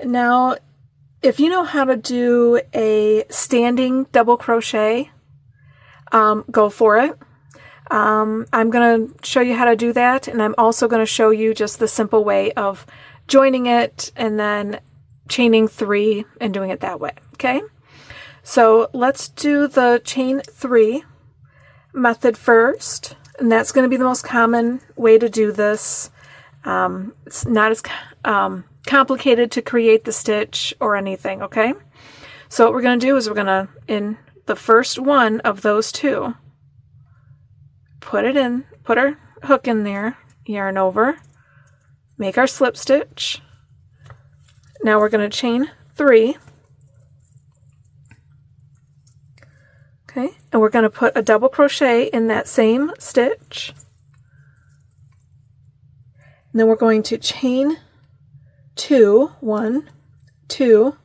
Now, if you know how to do a standing double crochet, go for it. I'm going to show you how to do that, and I'm also going to show you just the simple way of joining it and then chaining 3 and doing it that way, okay? So let's do the chain 3 method first, and that's going to be the most common way to do this. It's not as complicated to create the stitch or anything, okay? So what we're going to do is we're going to, in the first one of those 2, put our hook in there, yarn over, make our slip stitch. Now we're going to chain 3. Okay, and we're going to put a double crochet in that same stitch. And then we're going to chain 2, 1, 2.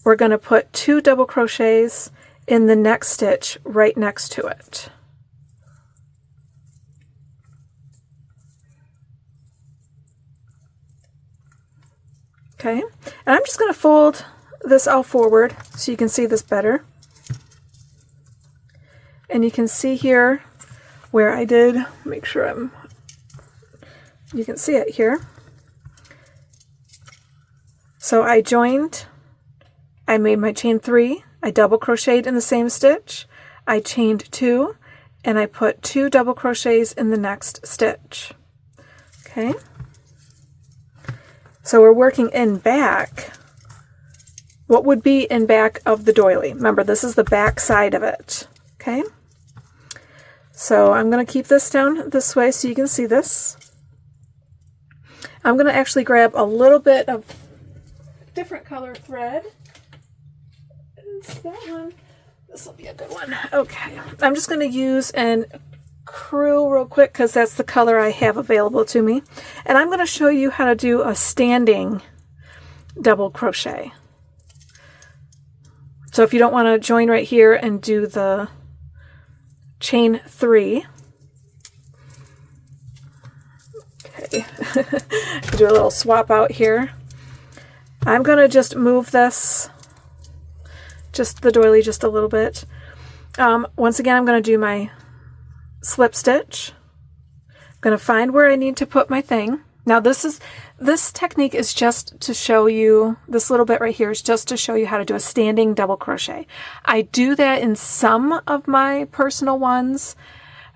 We're going to put 2 double crochets in the next stitch right next to it. Okay, and I'm just going to fold this all forward so you can see this better. And you can see here where I did, make sure you can see it here. So I made my chain 3, I double crocheted in the same stitch, I chained 2, and I put 2 double crochets in the next stitch. Okay. So we're working in back. What would be in back of the doily? Remember, this is the back side of it. Okay. So I'm going to keep this down this way so you can see this. I'm going to actually grab a little bit of different color thread. Is that one? This will be a good one. Okay. I'm just going to use an crew real quick because that's the color I have available to me. And I'm going to show you how to do a standing double crochet. So if you don't want to join right here and do the chain 3. Okay. Do a little swap out here. I'm going to just move this, just the doily just a little bit. Once again, I'm going to do my slip stitch. I'm going to find where I need to put my thing. Now this technique is just to show you, this little bit right here is just to show you how to do a standing double crochet. I do that in some of my personal ones,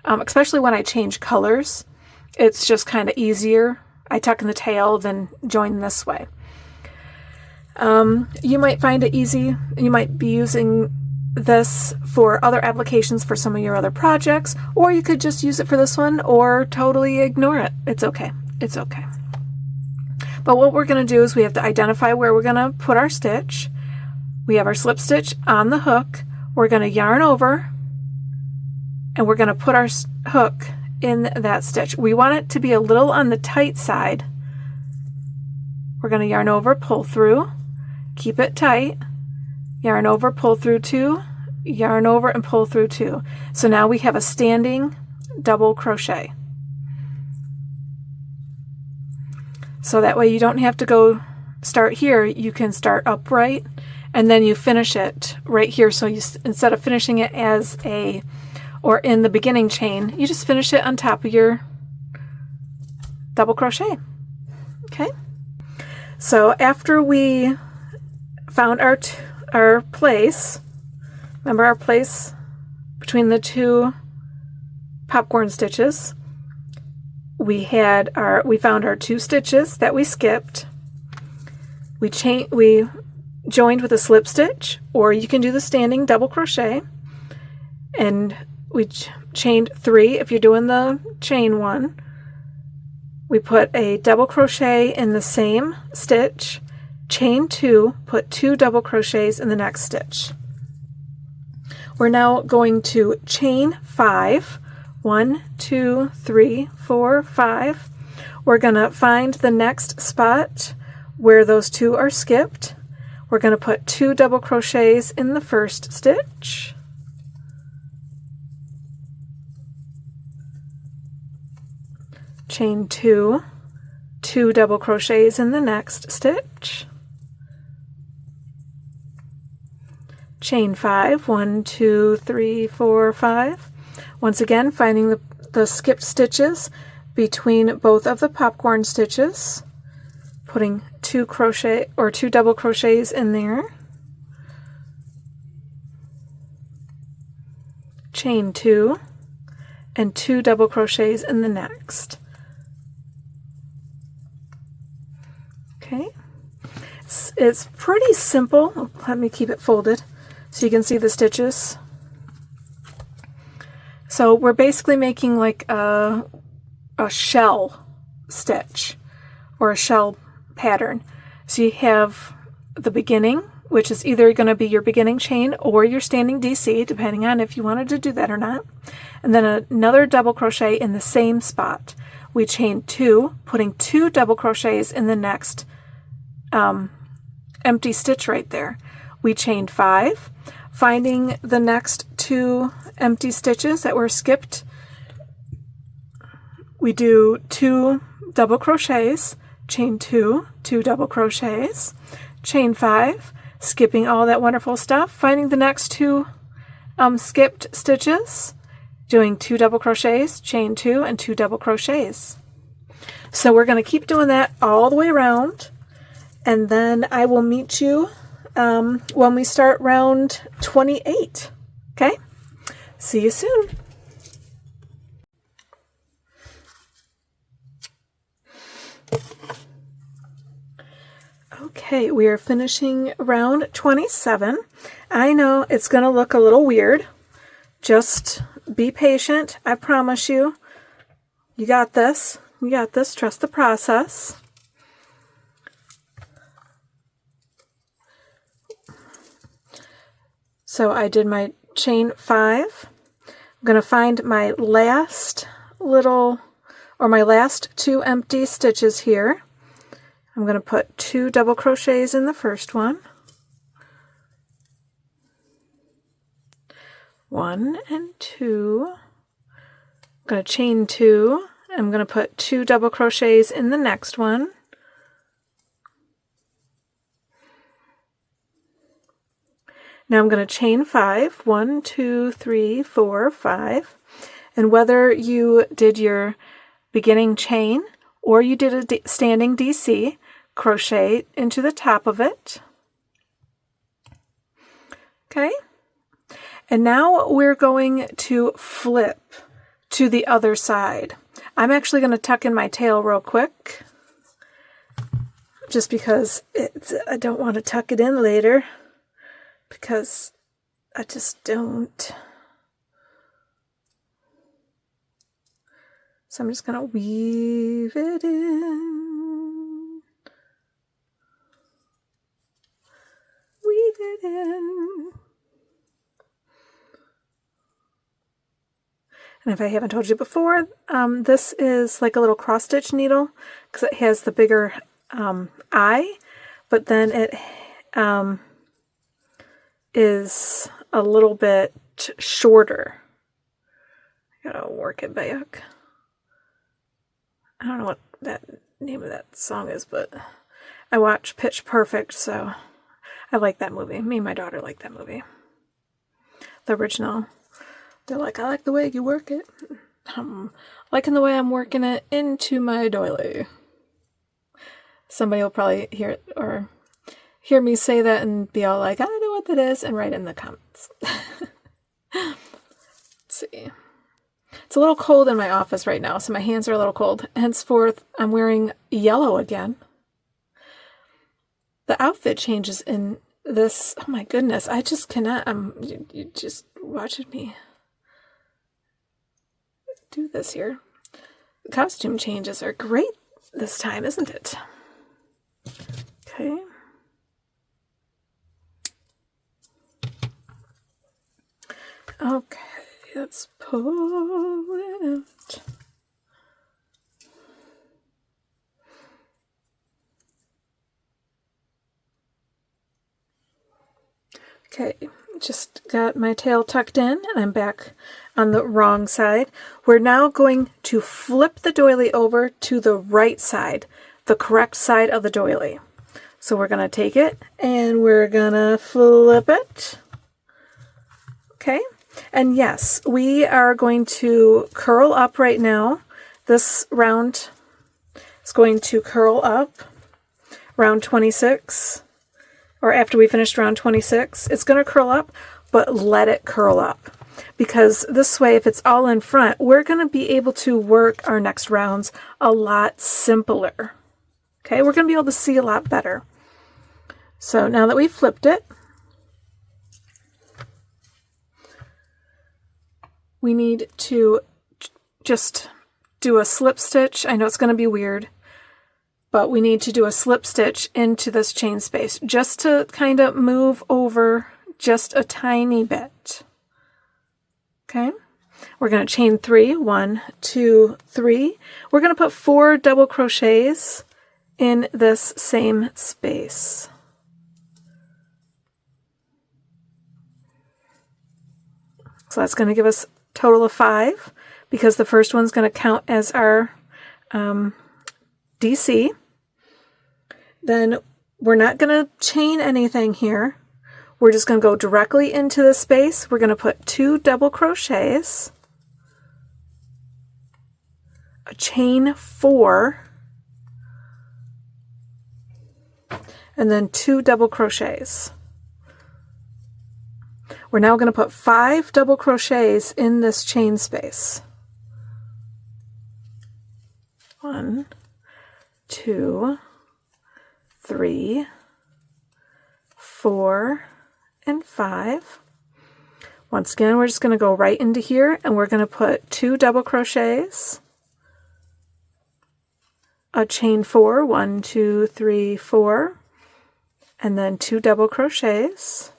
especially when I change colors. It's just kind of easier. I tuck in the tail, then join this way. You might find it easy. You might be using this for other applications for some of your other projects, or you could just use it for this one or totally ignore it. It's okay. It's okay. But what we're going to do is we have to identify where we're going to put our stitch. We have our slip stitch on the hook. We're going to yarn over and we're going to put our hook in that stitch. We want it to be a little on the tight side. We're going to yarn over, pull through, keep it tight, yarn over, pull through 2, yarn over and pull through 2. So now we have a standing double crochet. So that way you don't have to go start here, you can start upright and then you finish it right here. So you, instead of finishing it as a, or in the beginning chain, you just finish it on top of your double crochet. Okay. So after we found our place, remember our place between the 2 popcorn stitches, we found our 2 stitches that we skipped. We joined with a slip stitch, or you can do the standing double crochet, and we chained 3 if you're doing the chain 1. We put a double crochet in the same stitch, chain 2, put 2 double crochets in the next stitch. We're now going to chain 5. 1, 2, 3, 4, 5. We're going to find the next spot where those 2 are skipped. We're going to put 2 double crochets in the first stitch. Chain 2, 2 double crochets in the next stitch. Chain 5, 1, 2, 3, 4, 5. Once again, finding the skipped stitches between both of the popcorn stitches, putting 2 double crochets in there, chain 2, and 2 double crochets in the next. Okay, it's pretty simple. Let me keep it folded so you can see the stitches. So we're basically making like a shell stitch or a shell pattern. So you have the beginning, which is either going to be your beginning chain or your standing DC, depending on if you wanted to do that or not. And then another double crochet in the same spot. We chain 2, putting 2 double crochets in the next empty stitch right there. We chain 5, finding the next 2 empty stitches that were skipped. We do 2 double crochets, chain 2, 2 double crochets, chain 5, skipping all that wonderful stuff, finding the next 2 skipped stitches, doing 2 double crochets, chain 2, and 2 double crochets. So we're going to keep doing that all the way around, and then I will meet you when we start round 28. Okay? See you soon. Okay, we are finishing round 27. I know it's going to look a little weird. Just be patient. I promise you. You got this. You got this. Trust the process. So I did my chain 5. I'm going to find my last my last 2 empty stitches here. I'm going to put 2 double crochets in the first one. 1 and 2. I'm going to chain 2. I'm going to put 2 double crochets in the next one. Now I'm going to chain 5. 1, 2, 3, 4, 5. And whether you did your beginning chain or you did a standing DC, crochet into the top of it. Okay, and now we're going to flip to the other side. I'm actually going to tuck in my tail real quick, just because I don't want to tuck it in later, because I just don't. So I'm just going to weave it in. Weave it in. And if I haven't told you before, this is like a little cross stitch needle because it has the bigger eye, but then it is a little bit shorter. I gotta work it back. I don't know what that name of that song is, but I watch Pitch Perfect, so I like that movie. Me and my daughter like that movie. The original. They're like, I like the way you work it. I'm liking the way I'm working it into my doily. Somebody will probably hear it or hear me say that and be all like, I know what that is, and write in the comments. Let's see. It's a little cold in my office right now, so my hands are a little cold. Henceforth, I'm wearing yellow again. The outfit changes in this. Oh my goodness, I just cannot. You just watching me do this here. The costume changes are great this time, isn't it? Okay. Okay, let's pull it. Okay, just got my tail tucked in and I'm back on the wrong side. We're now going to flip the doily over to the right side, the correct side of the doily. So we're going to take it and we're going to flip it. Okay, And yes, we are going to curl up right now. This round is going to curl up round 26, or after we finished round 26. It's going to curl up, but let it curl up. Because this way, if it's all in front, we're going to be able to work our next rounds a lot simpler. Okay, we're going to be able to see a lot better. So now that we've flipped it, we need to just do a slip stitch. I know it's going to be weird, but we need to do a slip stitch into this chain space just to kind of move over just a tiny bit. Okay, we're going to chain 3, 1, 2, 3. We're going to put 4 double crochets in this same space. So that's going to give us a total of 5, because the first one's going to count as our DC. Then we're not going to chain anything here. We're just going to go directly into the space. We're going to put 2 double crochets, a chain 4, and then 2 double crochets. We're now going to put 5 double crochets in this chain space. 1, 2, 3, 4, and 5. Once again, we're just going to go right into here, and we're going to put 2 double crochets, a chain 4, 1, 2, 3, 4, and then 2 double crochets.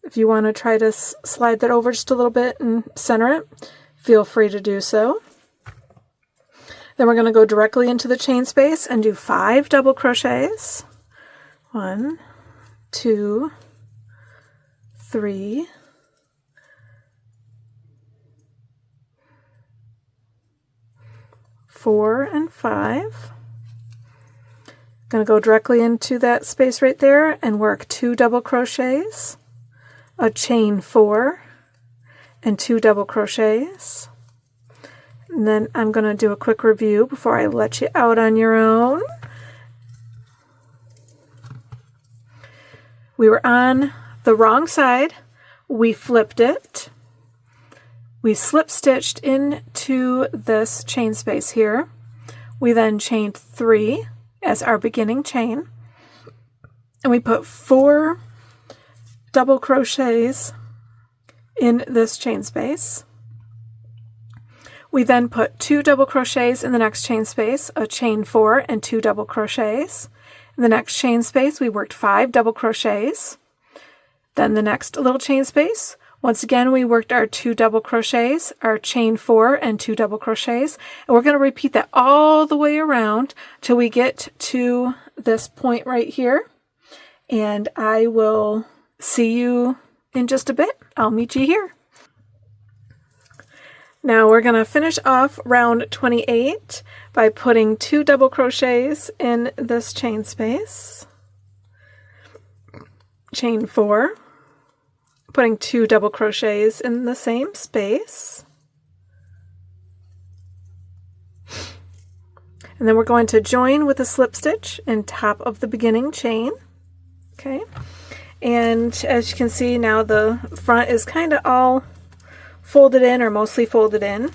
If you want to try to slide that over just a little bit and center it, feel free to do so. Then we're going to go directly into the chain space and do 5 double crochets. 1, 2, 3, 4, and 5. Going to go directly into that space right there and work 2 double crochets, a chain 4, and 2 double crochets. And then I'm going to do a quick review before I let you out on your own. We were on the wrong side. We flipped it. We slip stitched into this chain space here. We then chained 3 as our beginning chain. And we put 4 double crochets in this chain space. We then put 2 double crochets in the next chain space, a chain 4 and 2 double crochets. In the next chain space, we worked 5 double crochets. Then the next little chain space, once again, we worked our 2 double crochets, our chain 4 and 2 double crochets. And we're going to repeat that all the way around till we get to this point right here. And I will see you in just a bit. I'll meet you here. Now we're going to finish off round 28 by putting 2 double crochets in this chain space, chain 4, putting 2 double crochets in the same space, and then we're going to join with a slip stitch in top of the beginning chain. Okay, and as you can see now, the front is kind of all folded in, or mostly folded in.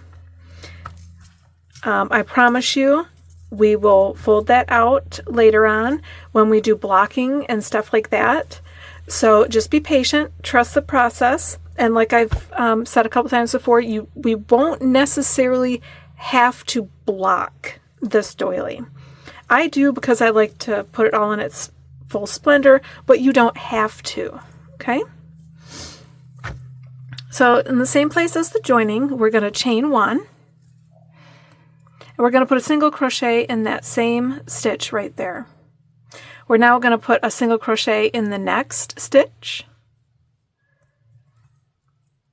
I promise you we will fold that out later on when we do blocking and stuff like that. So just be patient, trust the process, and like I've said a couple times before, we won't necessarily have to block this doily. I do because I like to put it all in its full splendor, but you don't have to, okay? So in the same place as the joining, we're going to chain 1. And we're going to put a single crochet in that same stitch right there. We're now going to put a single crochet in the next stitch.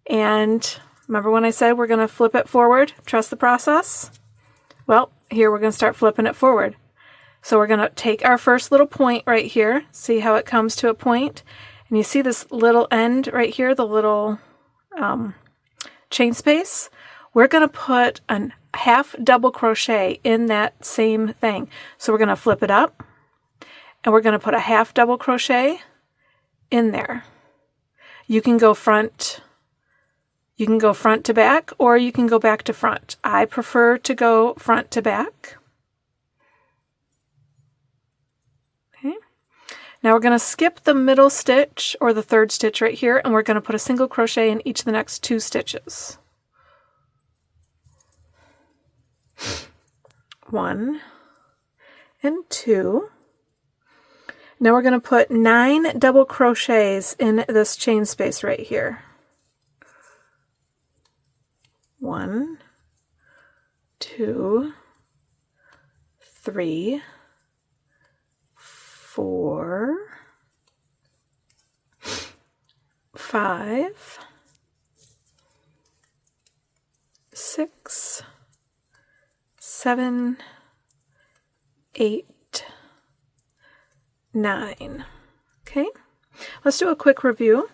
And remember when I said we're going to flip it forward, trust the process? Well, here we're going to start flipping it forward. So we're going to take our first little point right here, see how it comes to a point, And you see this little end right here, the little chain space? We're going to put a half double crochet in that same thing. So we're going to flip it up, and we're going to put a half double crochet in there. You can go front to back, or you can go back to front. I prefer to go front to back. Okay. Now we're going to skip the middle stitch, or the third stitch right here, and we're going to put a single crochet in each of the next 2 stitches. 1 and 2. Now we're going to put 9 double crochets in this chain space right here. 1, 2, 3, 4, 5, 6, 7, 8, 9. Okay, let's do a quick review.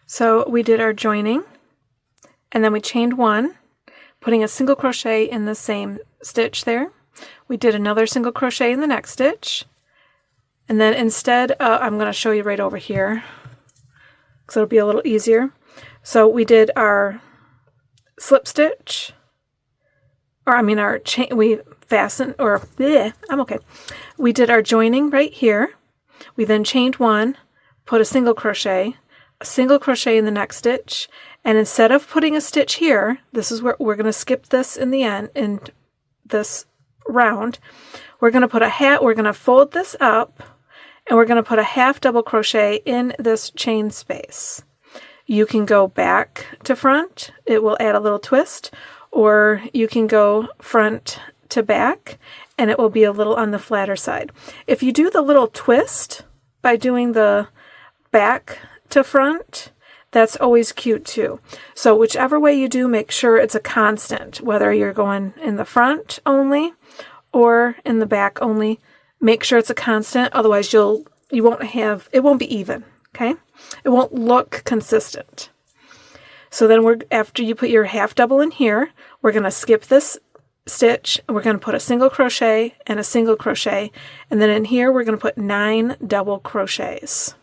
So we did our joining, and then we chained 1, putting a single crochet in the same stitch there. We did another single crochet in the next stitch, and then instead, I'm going to show you right over here, because it'll be a little easier. So we did our slip stitch, or I mean our chain, we fastened, or bleh, I'm okay. We did our joining right here. We then chained 1, put a single crochet in the next stitch, and instead of putting a stitch here, this is where we're going to skip this in the end, in this round. We're going to put we're going to fold this up, and we're going to put a half double crochet in this chain space. You can go back to front, it will add a little twist, or you can go front to back, and it will be a little on the flatter side. If you do the little twist by doing the back to front, that's always cute too. So whichever way you do, make sure it's a constant, whether you're going in the front only or in the back only. Make sure it's a constant, otherwise it won't be even, okay? It won't look consistent. So then after you put your half double in here, we're going to skip this stitch, and we're going to put a single crochet and a single crochet, and then in here we're going to put 9 double crochets.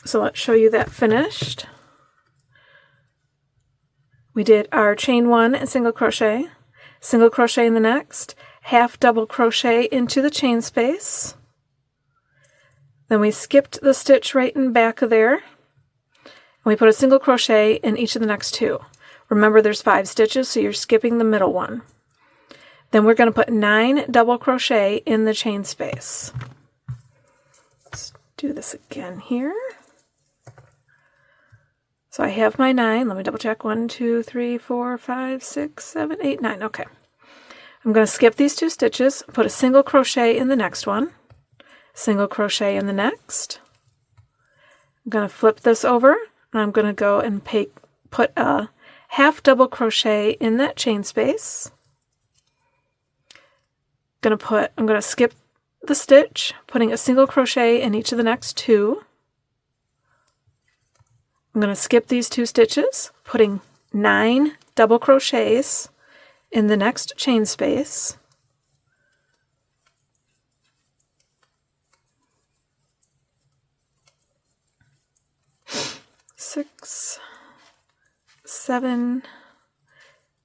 So let's show you that finished. We did our chain 1 and single crochet in the next, half double crochet into the chain space. Then we skipped the stitch right in back of there, and we put a single crochet in each of the next 2. Remember, there's 5 stitches, so you're skipping the middle one. Then we're going to put 9 double crochet in the chain space. Let's do this again here. So I have my 9. Let me double check. 1, 2, 3, 4, 5, 6, 7, 8, 9. Okay. I'm going to skip these 2 stitches, put a single crochet in the next one, single crochet in the next. I'm going to flip this over, and I'm going to go and put a half double crochet in that chain space. I'm going to skip the stitch, putting a single crochet in each of the next 2. I'm going to skip these 2 stitches, putting 9 double crochets in the next chain space. Six, 7,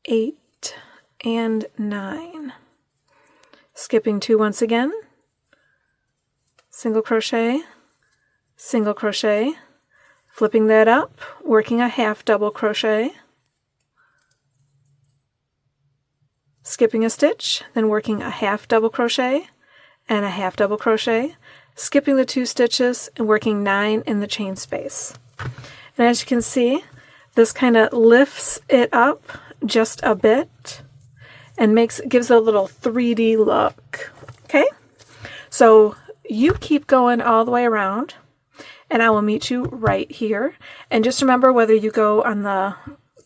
8, and 9. Skipping 2 once again, single crochet, flipping that up, working a half double crochet, skipping a stitch, then working a half double crochet and a half double crochet, skipping the 2 stitches and working 9 in the chain space. And as you can see, this kind of lifts it up just a bit and gives it a little 3D look. Okay, so you keep going all the way around, and I will meet you right here. And just remember, whether you go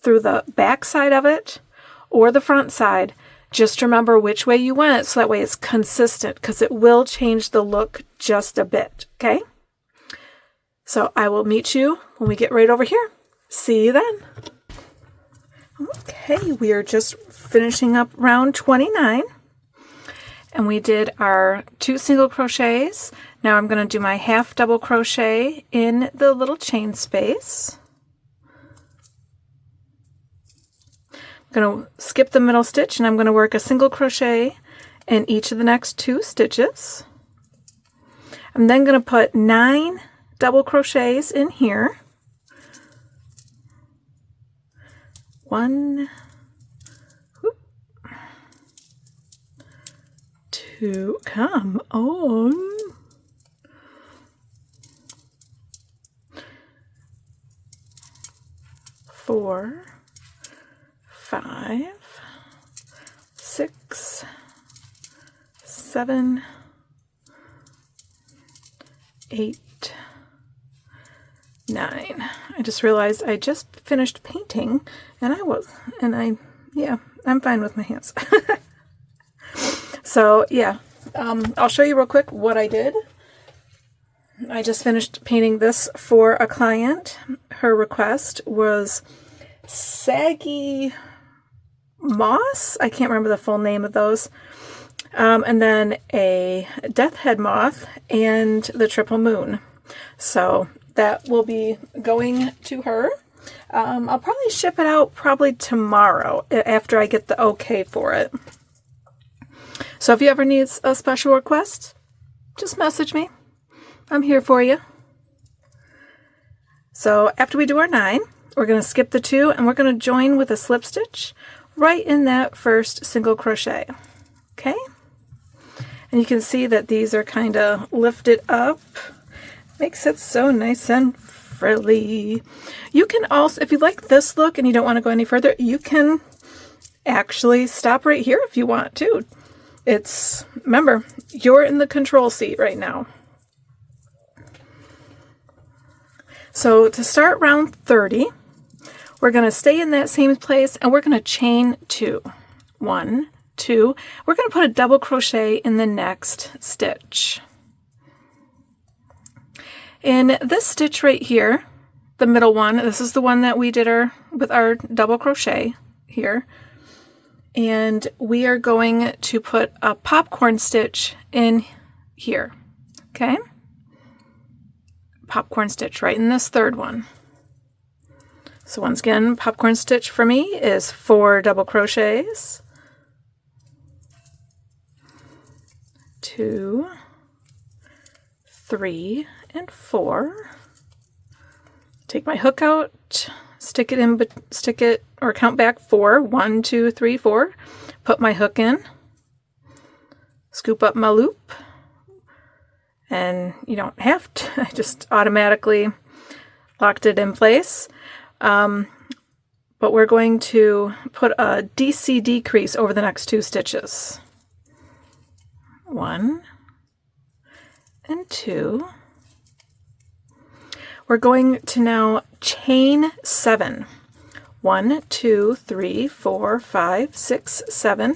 through the back side of it or the front side, Just remember which way you went so that way it's consistent, because it will change the look just a bit, okay? So I will meet you when we get right over here. See you then. Okay, we are just finishing up round 29. And we did our 2 single crochets. Now I'm going to do my half double crochet in the little chain space. I'm going to skip the middle stitch and I'm going to work a single crochet in each of the next 2 stitches. I'm then going to put 9 double crochets in here. 1, 2, come on. 4, 5, 6, 7, 8, 9. I just realized I just finished painting and I'm fine with my hands. So yeah, I'll show you real quick what I did. I just finished painting this for a client. Her request was saggy moss. I can't remember the full name of those. And then a death head moth and the triple moon. So that will be going to her. I'll probably ship it out probably tomorrow after I get the okay for it. So if you ever need a special request, just message me. I'm here for you. So after we do our 9, we're going to skip the 2 and we're going to join with a slip stitch right in that first single crochet. Okay? And you can see that these are kind of lifted up. Makes it so nice and frilly. You can also, if you like this look and you don't want to go any further, you can actually stop right here if you want to. Remember, you're in the control seat right now. So to start round 30, we're going to stay in that same place and we're going to chain 2. 1, 2. We're going to put a double crochet in the next stitch. In this stitch right here, the middle one, this is the one that we did with our double crochet here. And we are going to put a popcorn stitch in here, okay? Popcorn stitch right in this third one. So once again, popcorn stitch for me is 4 double crochets. 2, 3, and 4. Take my hook out, stick it or count back 4. 1, 2, 3, 4. Put my hook in, scoop up my loop, and you don't have to, I just automatically locked it in place. But we're going to put a DC decrease over the next 2 stitches. 1 and 2. We're going to now chain 7. 1, 2, 3, 4, 5, 6, 7.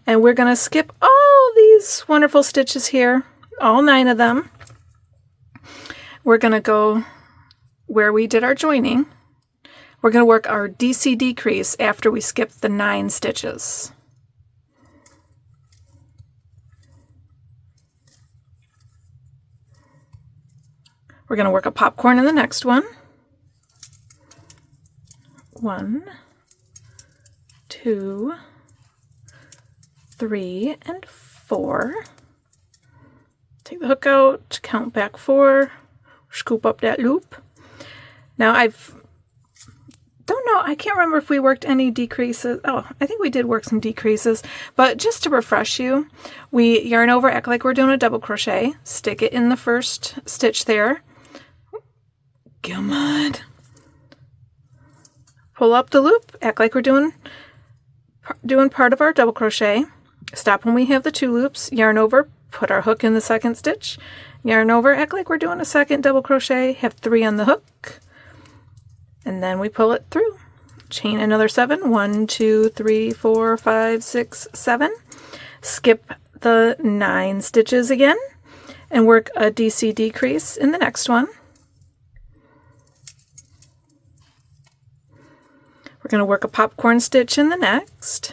And we're going to skip all these wonderful stitches here, all 9 of them. We're going to go where we did our joining. We're going to work our DC decrease after we skip the 9 stitches. We're going to work a popcorn in the next one. 1, 2, 3, and 4. Take the hook out, count back 4, scoop up that loop. Now I can't remember if we worked any decreases. Oh, I think we did work some decreases, but just to refresh you, we yarn over, act like we're doing a double crochet, stick it in the first stitch there. Come on. Pull up the loop, act like we're doing part of our double crochet. Stop when we have the 2 loops, yarn over, put our hook in the second stitch, yarn over, act like we're doing a second double crochet, have 3 on the hook, and then we pull it through. chain another 7, 1, 2, 3, 4, 5, 6, 7, skip the 9 stitches again, and work a DC decrease in the next one. We're going to work a popcorn stitch in the next.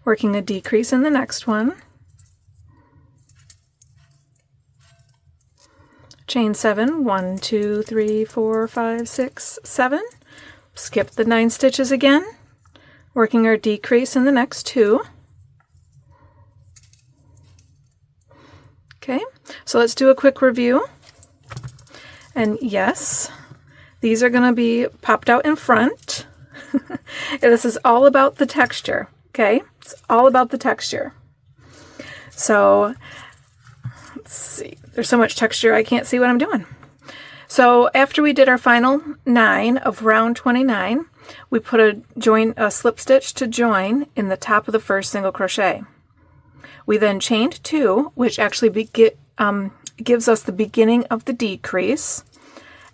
Working a decrease in the next one. Chain 7, 1, 2, 3, 4, 5, 6, 7. Skip the 9 stitches again, working our decrease in the next 2. Okay, so let's do a quick review. And yes, these are going to be popped out in front. This is all about the texture, okay? It's all about the texture. So, let's see. There's so much texture I can't see what I'm doing. So after we did our final 9 of round 29, we put a slip stitch to join in the top of the first single crochet. We then chained 2, which actually gives us the beginning of the decrease.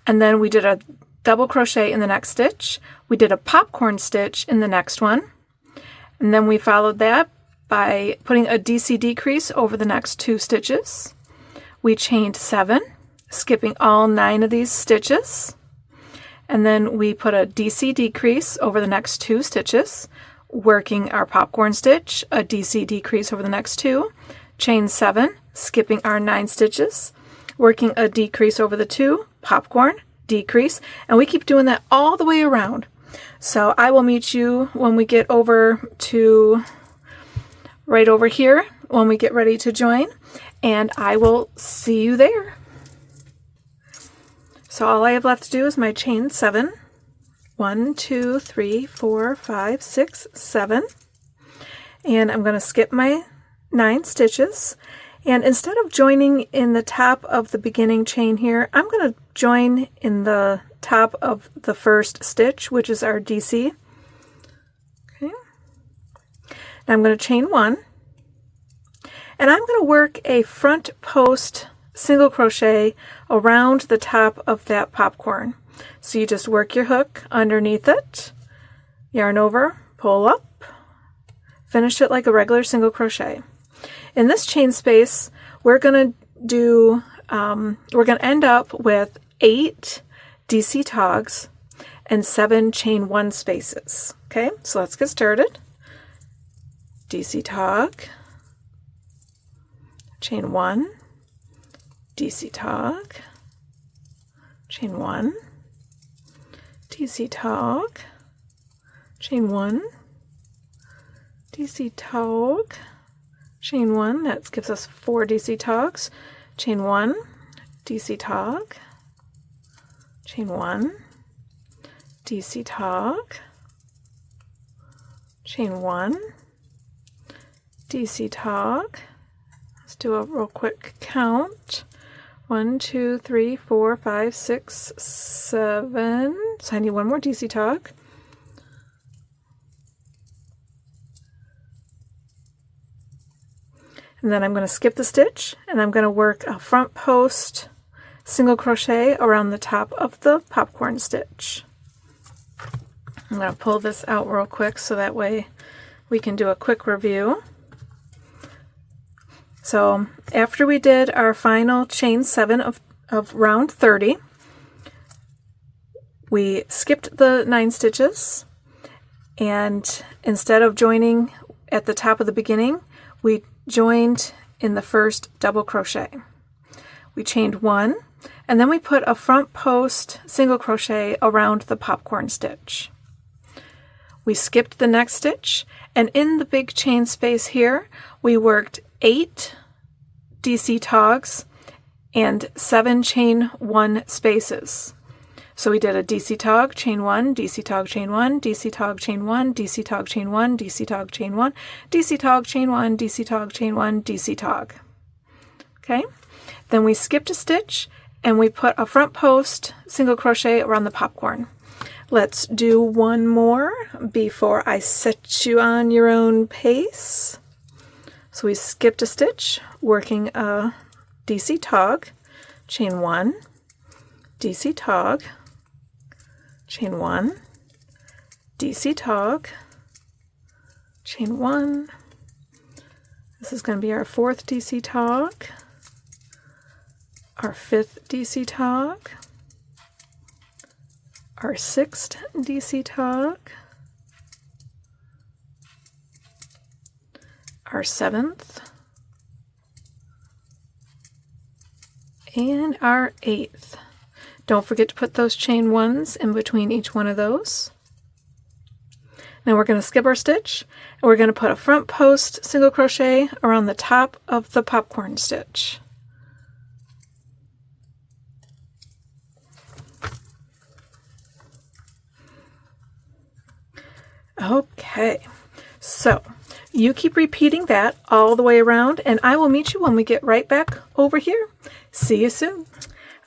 And then we did a double crochet in the next stitch. We did a popcorn stitch in the next one. And then we followed that by putting a DC decrease over the next 2 stitches. We chained 7, skipping all 9 of these stitches. And then we put a DC decrease over the next 2 stitches, working our popcorn stitch, a DC decrease over the next 2, chain 7, skipping our 9 stitches, working a decrease over the 2, popcorn, decrease, and we keep doing that all the way around. So I will meet you when we get over to right over here when we get ready to join, and I will see you there. So all I have left to do is my chain 7, 1, 2, 3, 4, 5, 6, 7, and I'm going to skip my 9 stitches, and instead of joining in the top of the beginning chain here, I'm going to join in the top of the first stitch, which is our DC. Okay. Now I'm going to chain 1, and I'm going to work a front post single crochet around the top of that popcorn. So you just work your hook underneath it, yarn over, pull up, finish it like a regular single crochet. In this chain space, we're going to end up with 8 DC togs and 7 chain 1 spaces. Okay, so let's get started. DC tog, chain 1, DC tog, chain 1, DC tog, chain 1, DC tog, chain 1, that gives us 4 DC togs, chain 1, DC tog, chain 1, DC tog, chain 1, DC tog. Let's do a real quick count. 1, 2, 3, 4, 5, 6, 7. So I need 1 more DC tog. And then I'm going to skip the stitch, and I'm going to work a front post single crochet around the top of the popcorn stitch. I'm going to pull this out real quick so that way we can do a quick review. So after we did our final chain 7 of round 30, we skipped the 9 stitches, and instead of joining at the top of the beginning, we joined in the first double crochet. We chained 1, and then we put a front post single crochet around the popcorn stitch. We skipped the next stitch, and in the big chain space here, we worked 8 DC togs and 7 chain 1 spaces. So we did a DC tog, chain 1, DC tog, chain 1, DC tog, chain 1, DC tog, chain 1, DC tog, chain 1, DC tog, chain 1, DC tog, chain 1, DC tog. Okay? Then we skipped a stitch and we put a front post single crochet around the popcorn. Let's do one more before I set you on your own pace. So we skipped a stitch, working a DC tog, chain 1, DC tog, chain 1, DC tog, chain 1. This is going to be our 4th DC tog, our 5th DC tog, our 6th DC tog, our 7th, and our 8th. Don't forget to put those chain 1s in between each one of those. Now we're going to skip our stitch, and we're going to put a front post single crochet around the top of the popcorn stitch. Okay, so you keep repeating that all the way around, and I will meet you when we get right back over here. See you soon.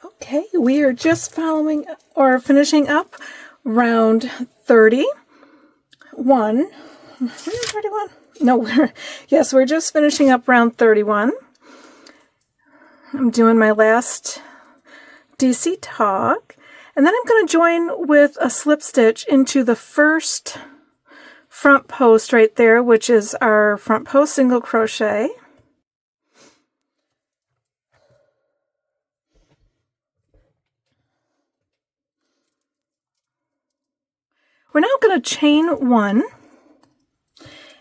Okay, we are just following or finishing up round 31. 31? No, we're just finishing up round 31. I'm doing my last DC tog, and then I'm going to join with a slip stitch into the first front post right there, which is our front post single crochet. We're now going to chain 1,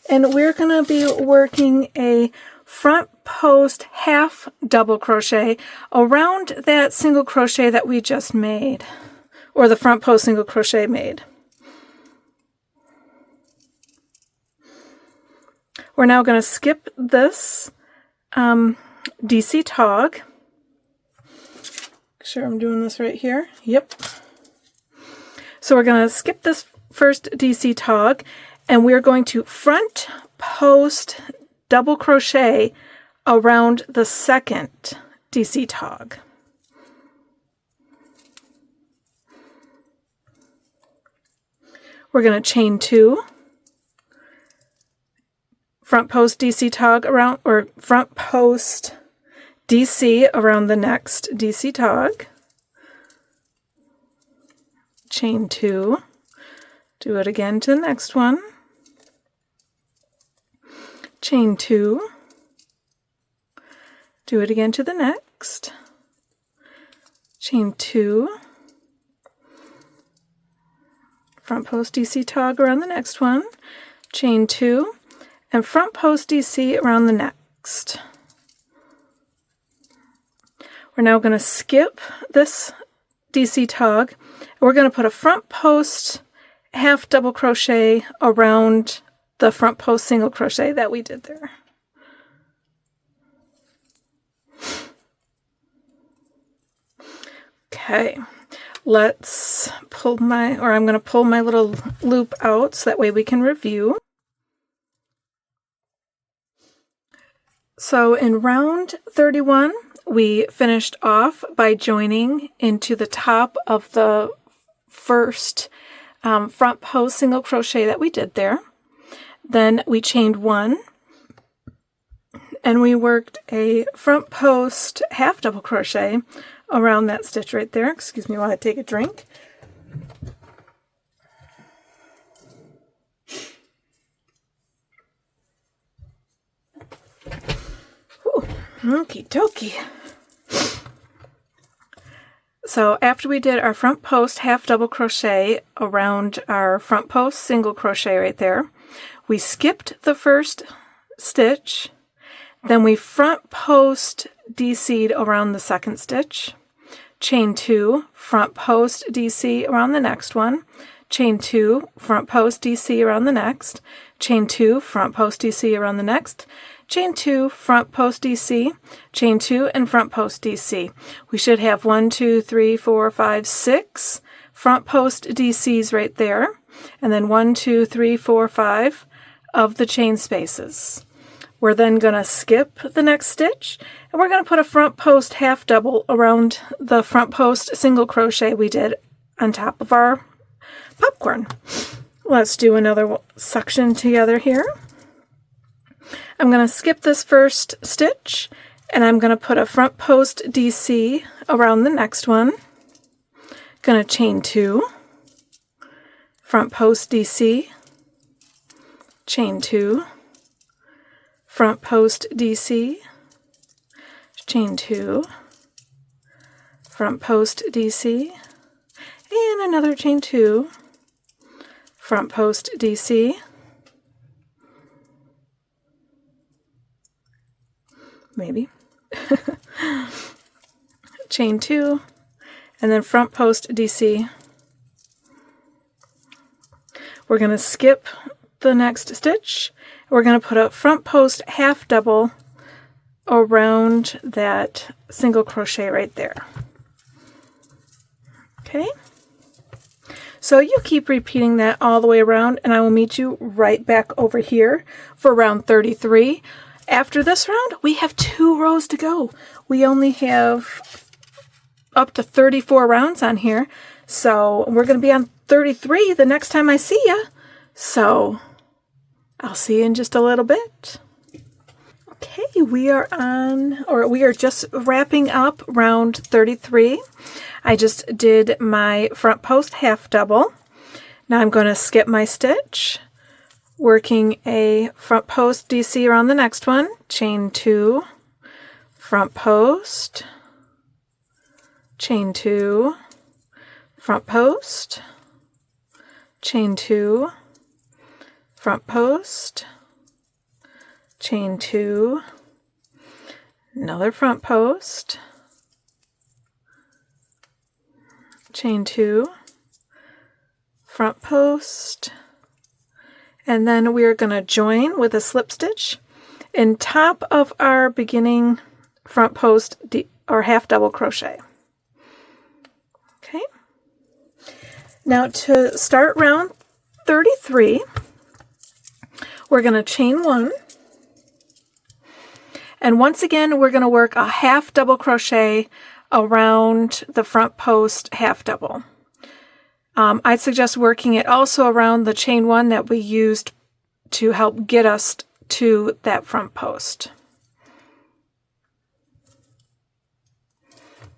and we're going to be working a front post half double crochet around that single crochet that we just made, or the front post single crochet made. We're now going to skip this DC tog. Make sure I'm doing this right here. Yep. So we're going to skip this first DC tog, and we're going to front post double crochet around the second DC tog. We're going to chain 2, front post DC tog around, or front post DC around the next DC tog, chain 2, do it again to the next one, chain 2, do it again to the next, chain 2, front post DC tog around the next one, chain 2, and front post DC around the next. We're now going to skip this DC tog, and we're going to put a front post half double crochet around the front post single crochet that we did there. Okay, let's pull I'm going to pull my little loop out so that way we can review. So in round 31, we finished off by joining into the top of the first front post single crochet that we did there. Then we chained 1, and we worked a front post half double crochet around that stitch right there. Excuse me while I take a drink. Okie dokie. So after we did our front post half double crochet around our front post single crochet right there, we skipped the first stitch, then we front post DC'd around the second stitch, chain 2, front post DC around the next one, chain 2, front post DC around the next, chain 2, front post DC around the next, chain 2, front post DC, chain 2, and front post DC. We should have 1, 2, 3, 4, 5, 6 front post DCs right there, and then 1, 2, 3, 4, 5 of the chain spaces. We're then going to skip the next stitch, and we're going to put a front post half double around the front post single crochet we did on top of our popcorn. Let's do another section together here. I'm going to skip this first stitch, and I'm going to put a front post DC around the next one. Going to chain 2, front post DC, chain 2, front post DC, chain 2, front post DC, and another chain 2, front post DC, maybe, chain 2, and then front post DC. We're going to skip the next stitch. We're going to put a front post half double around that single crochet right there. Okay, so you keep repeating that all the way around, and I will meet you right back over here for round 33. After this round, we have 2 rows to go. We only have up to 34 rounds on here, so we're going to be on 33 the next time I see you. So I'll see you in just a little bit. Okay, we are just wrapping up round 33. I just did my front post half double. Now I'm going to skip my stitch, working a front post DC around the next one, chain 2, front post, chain 2, front post, chain 2, front post, chain 2, another front post, chain 2, front post, and then we're going to join with a slip stitch in top of our beginning front post or half double crochet. Okay, now to start round 33, we're going to chain 1, and once again we're going to work a half double crochet around the front post half double. I'd suggest working it also around the chain 1 that we used to help get us to that front post.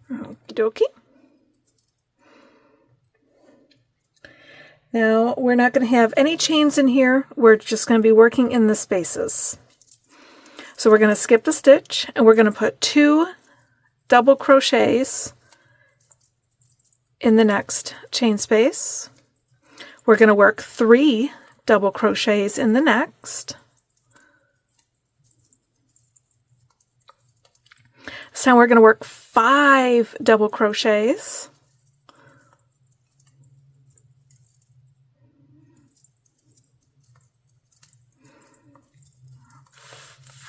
Okie dokie. Now we're not going to have any chains in here. We're just going to be working in the spaces. So we're going to skip the stitch, and we're going to put 2 double crochets in the next chain space. We're going to work 3 double crochets in the next. So now we're going to work 5 double crochets.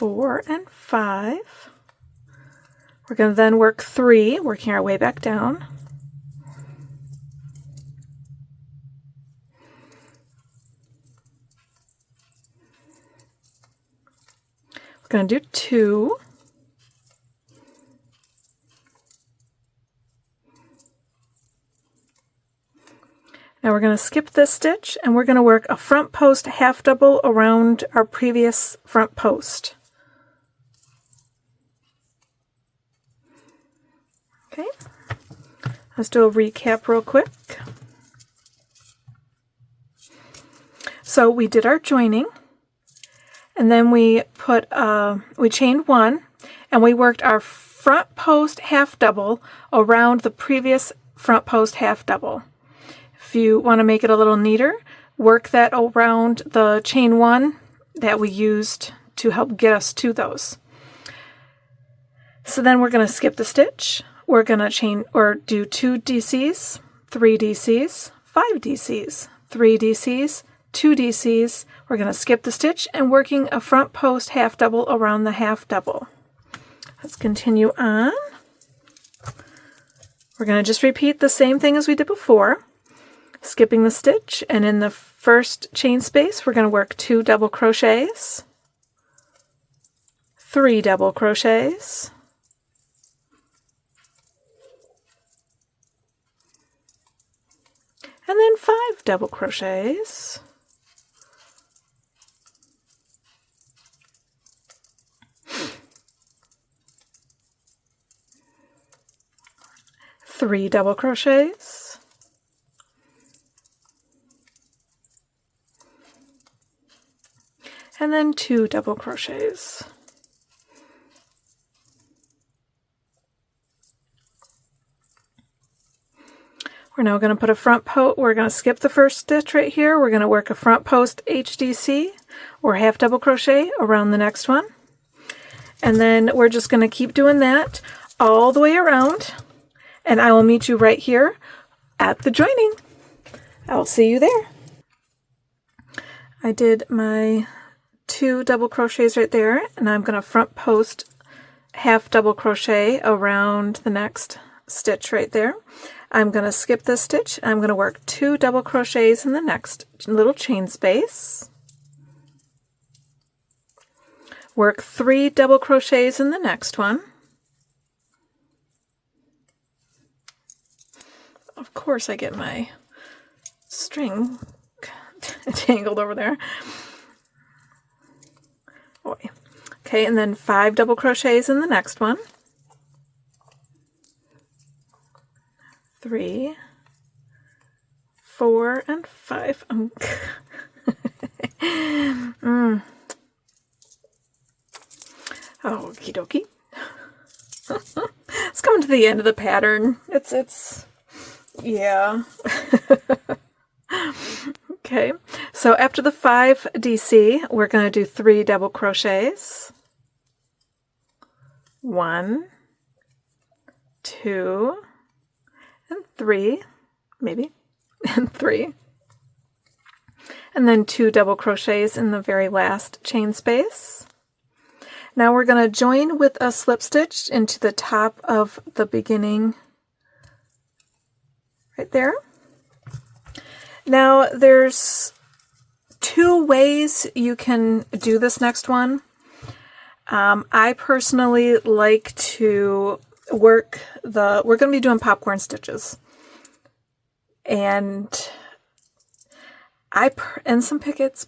4 and 5. We're going to then work 3, working our way back down. We're going to do 2. Now we're going to skip this stitch, and we're going to work a front post half double around our previous front post. Okay, let's do a recap real quick. So we did our joining, and then we chained 1, and we worked our front post half double around the previous front post half double. If you want to make it a little neater, work that around the chain 1 that we used to help get us to those. So then we're going to skip the stitch. We're going to chain or do 2 DCs, 3 DCs, 5 DCs, 3 DCs, 2 DCs. We're going to skip the stitch and working a front post half double around the half double. Let's continue on. We're going to just repeat the same thing as we did before. Skipping the stitch, and in the first chain space we're going to work 2 double crochets, 3 double crochets, and then 5 double crochets. Three double crochets, and then 2 double crochets. We're now going to put a front post. We're going to skip the first stitch right here. We're going to work a front post HDC or half double crochet around the next one. And then we're just going to keep doing that all the way around. And I will meet you right here at the joining. I'll see you there. I did my 2 double crochets right there, and I'm going to front post half double crochet around the next stitch right there. I'm going to skip this stitch. I'm going to work 2 double crochets in the next little chain space. Work 3 double crochets in the next one. Of course I get my string tangled over there. Boy. Okay, and then 5 double crochets in the next one. 3, 4, and 5. Okie dokie. It's coming to the end of the pattern. Yeah. Okay, so after the 5 DC, we're going to do 3 double crochets. 1, 2, and 3, maybe, and 3. And then 2 double crochets in the very last chain space. Now we're going to join with a slip stitch into the top of the beginning right there. Now there's 2 ways you can do this next one. I personally like to work we're going to be doing popcorn stitches, and some picots,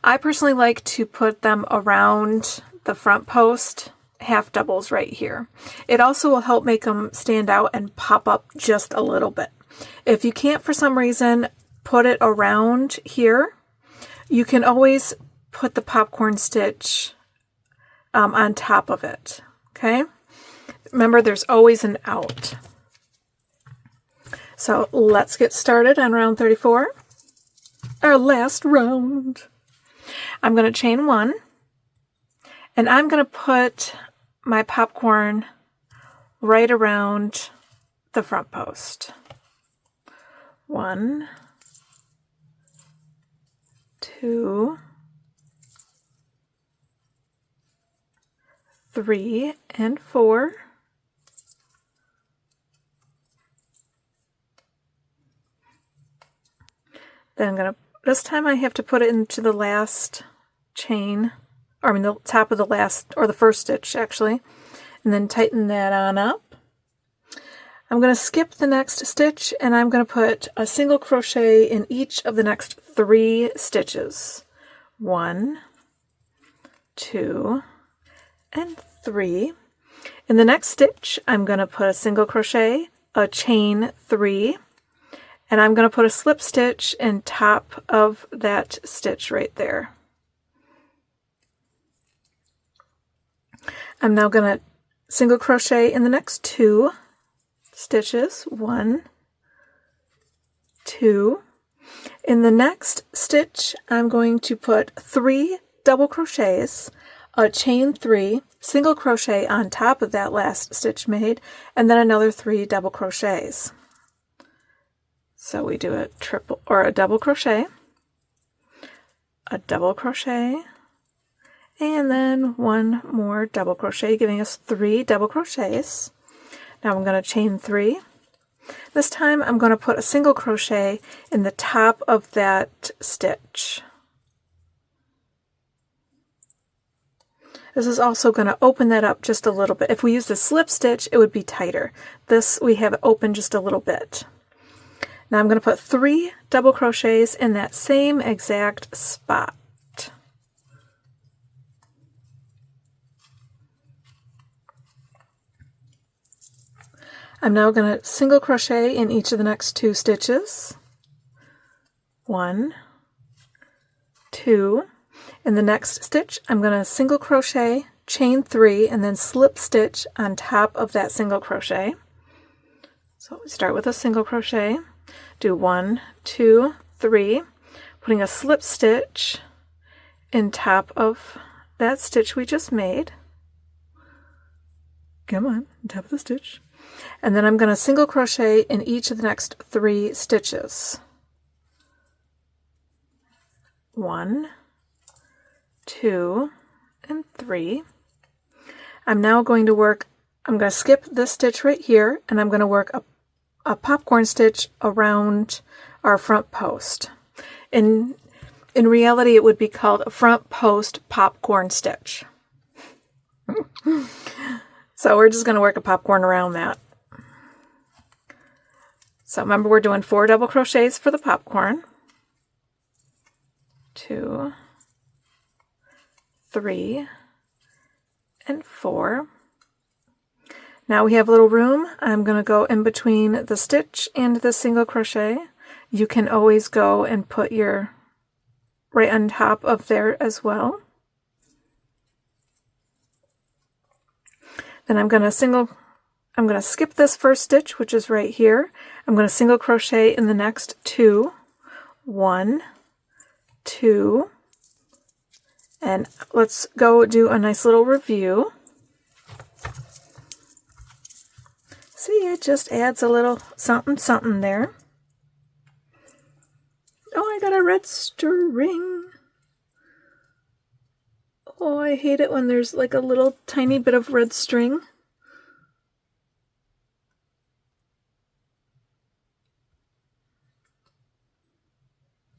I personally like to put them around the front post half doubles right here. It also will help make them stand out and pop up just a little bit. If you can't for some reason put it around here, you can always put the popcorn stitch on top of it. Okay? Remember, there's always an out. So let's get started on round 34. Our last round. I'm going to chain 1, and I'm going to put my popcorn right around the front post. 1, 2, 3, and 4. Then I'm going to, this time I have to put it into the last chain, or I mean the top of the last, or the first stitch actually, and then tighten that on up. I'm going to skip the next stitch, and I'm going to put a single crochet in each of the next 3 stitches. 1, 2, and 3. In the next stitch, I'm going to put a single crochet, a chain 3, and I'm going to put a slip stitch in top of that stitch right there. I'm now going to single crochet in the next 2 stitches. 1, 2. In the next stitch, I'm going to put 3 double crochets, a chain 3, single crochet on top of that last stitch made, and then another 3 double crochets. So we do a triple or a double crochet, a double crochet, and then 1 more double crochet, giving us 3 double crochets. Now I'm going to chain 3. This time I'm going to put a single crochet in the top of that stitch. This is also going to open that up just a little bit. If we used a slip stitch, it would be tighter. This, we have it open just a little bit. Now I'm going to put 3 double crochets in that same exact spot. I'm now going to single crochet in each of the next 2 stitches. 1, 2. In the next stitch, I'm going to single crochet, chain 3, and then slip stitch on top of that single crochet. So we start with a single crochet, do 1, 2, 3, putting a slip stitch in top of that stitch we just made. Come on, top of the stitch. And then I'm going to single crochet in each of the next 3 stitches. 1, 2, and 3. I'm now going to work, I'm going to skip this stitch right here, and I'm going to work a popcorn stitch around our front post. In reality, it would be called a front post popcorn stitch. So we're just going to work a popcorn around that. So remember, we're doing 4 double crochets for the popcorn. 2, 3, and 4. Now we have a little room. I'm going to go in between the stitch and the single crochet. You can always go and put your right on top of there as well. Then I'm going to skip this first stitch, which is right here. I'm going to single crochet in the next 2. 1, 2, and let's go do a nice little review. See, it just adds a little something something there. Oh, I got a red string. Oh, I hate it when there's like a little tiny bit of red string.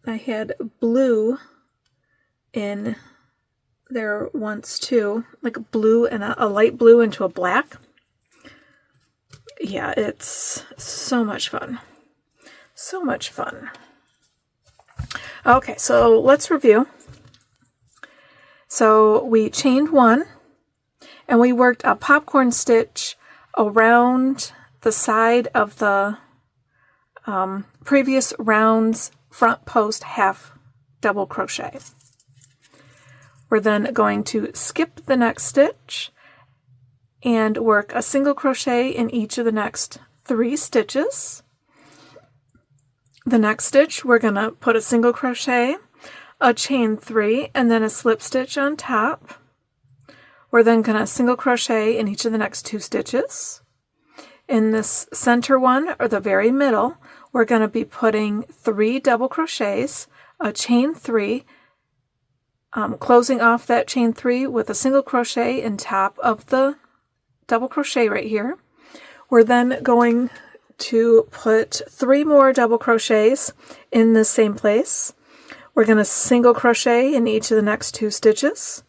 I had blue in there once too, like blue and a light blue into a black. Yeah, it's so much fun. So much fun. Okay, so let's review. So we chained 1 and we worked a popcorn stitch around the side of the previous round's front post half double crochet. We're then going to skip the next stitch and work a single crochet in each of the next 3 stitches. The next stitch, we're going to put a single crochet, a chain 3, and then a slip stitch on top. We're then going to single crochet in each of the next 2 stitches. In this center one, or the very middle, we're going to be putting 3 double crochets, a chain 3, closing off that chain 3 with a single crochet in top of the double crochet right here. We're then going to put 3 more double crochets in the same place. We're going to single crochet in each of the next 2 stitches.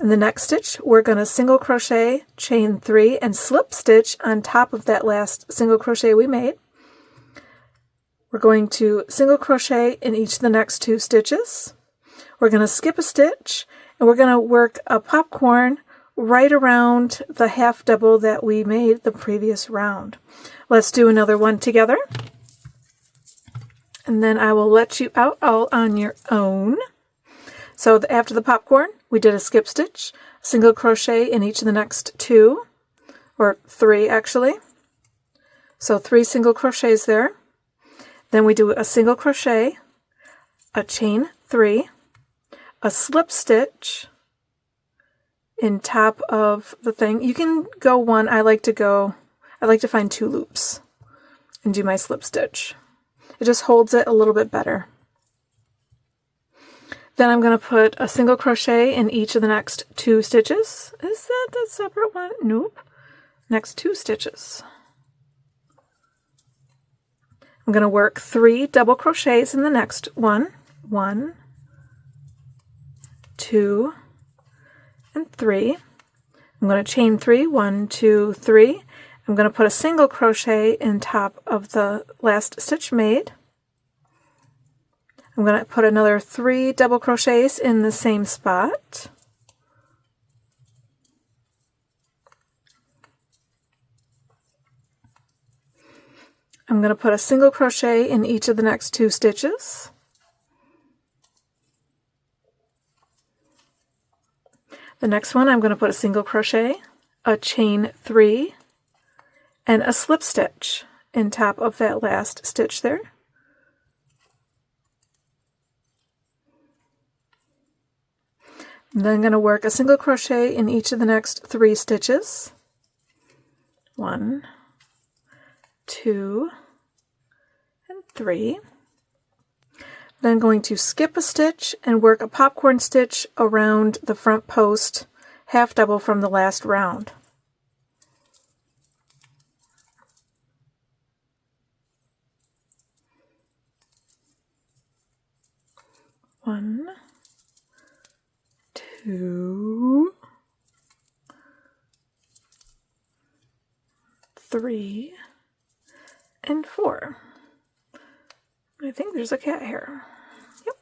In the next stitch, we're going to single crochet, chain 3, and slip stitch on top of that last single crochet we made. We're going to single crochet in each of the next 2 stitches. We're going to skip a stitch, and we're going to work a popcorn right around the half double that we made the previous round. Let's do another one together, and then I will let you out all on your own. So after the popcorn, we did a skip stitch, single crochet in each of the next 2, or 3 actually. So 3 single crochets there. Then we do a single crochet, a chain 3, a slip stitch in top of the thing. You can go 1. I like to find 2 loops and do my slip stitch. It just holds it a little bit better. Then I'm going to put a single crochet in each of the next 2 stitches. Is that the separate one? Nope. Next 2 stitches. I'm going to work 3 double crochets in the next one. 1, 2, and 3. I'm going to chain 3, 1, 2, 3. I'm going to put a single crochet in top of the last stitch made. I'm going to put another 3 double crochets in the same spot. I'm going to put a single crochet in each of the next 2 stitches. The next one I'm going to put a single crochet, a chain 3, and a slip stitch in top of that last stitch there. And then I'm going to work a single crochet in each of the next 3 stitches. 1, 2, and 3. Then I'm going to skip a stitch and work a popcorn stitch around the front post, half double from the last round. One, 2, 3, and 4. I think there's a cat hair. Yep.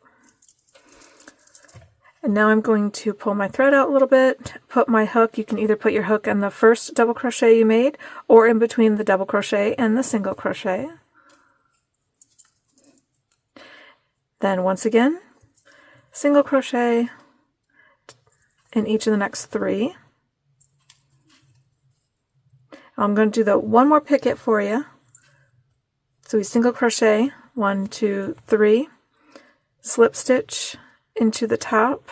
And now I'm going to pull my thread out a little bit, put my hook. You can either put your hook on the first double crochet you made or in between the double crochet and the single crochet. Then once again, single crochet in each of the next 3. I'm going to do the one more picket for you. So we single crochet, 1, 2, 3, slip stitch into the top,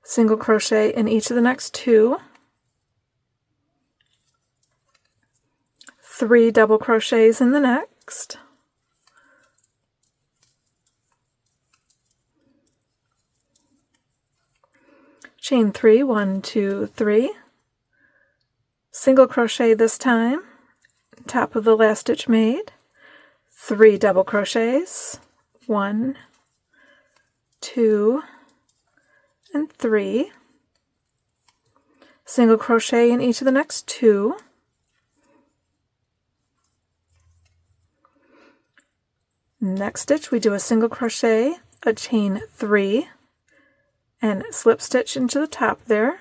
single crochet in each of the next 2, 3 double crochets in the next, chain 3, 1, 2, 3, single crochet this time, top of the last stitch made, 3 double crochets, 1, 2, and 3, single crochet in each of the next 2, next stitch we do a single crochet, a chain 3, and slip stitch into the top there,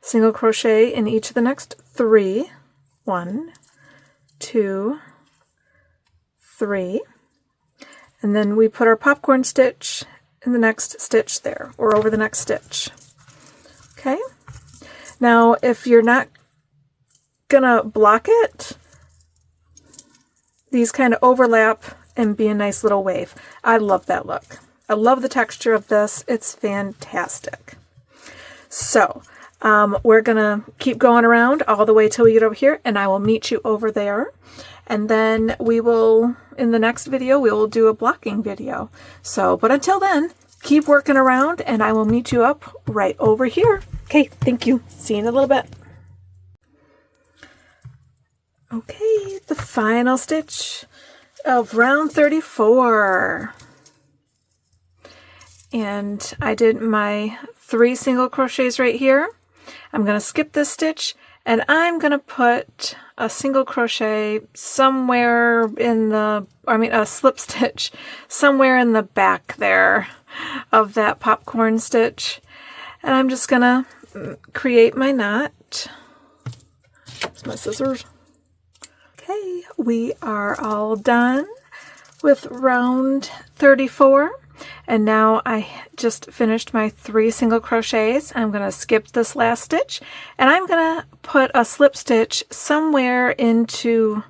single crochet in each of the next 3, 1, 2, 3, and then we put our popcorn stitch in the next stitch there, or over the next stitch. Okay, now if you're not gonna block it, these kind of overlap and be a nice little wave. I love that look. I love the texture of this. It's fantastic. So we're gonna keep going around all the way till we get over here, and I will meet you over there. And then we will, in the next video, we will do a blocking video. So, but until then, keep working around, and I will meet you up right over here. Okay, thank you. See you in a little bit. Okay, the final stitch of round 34. And I did my 3 single crochets right here. I'm going to skip this stitch, and I'm going to put a single crochet somewhere in the, a slip stitch somewhere in the back there of that popcorn stitch. And I'm just going to create my knot. That's my scissors. Okay, we are all done with round 34. And now I just finished my 3 single crochets. I'm going to skip this last stitch, and I'm going to put a slip stitch somewhere into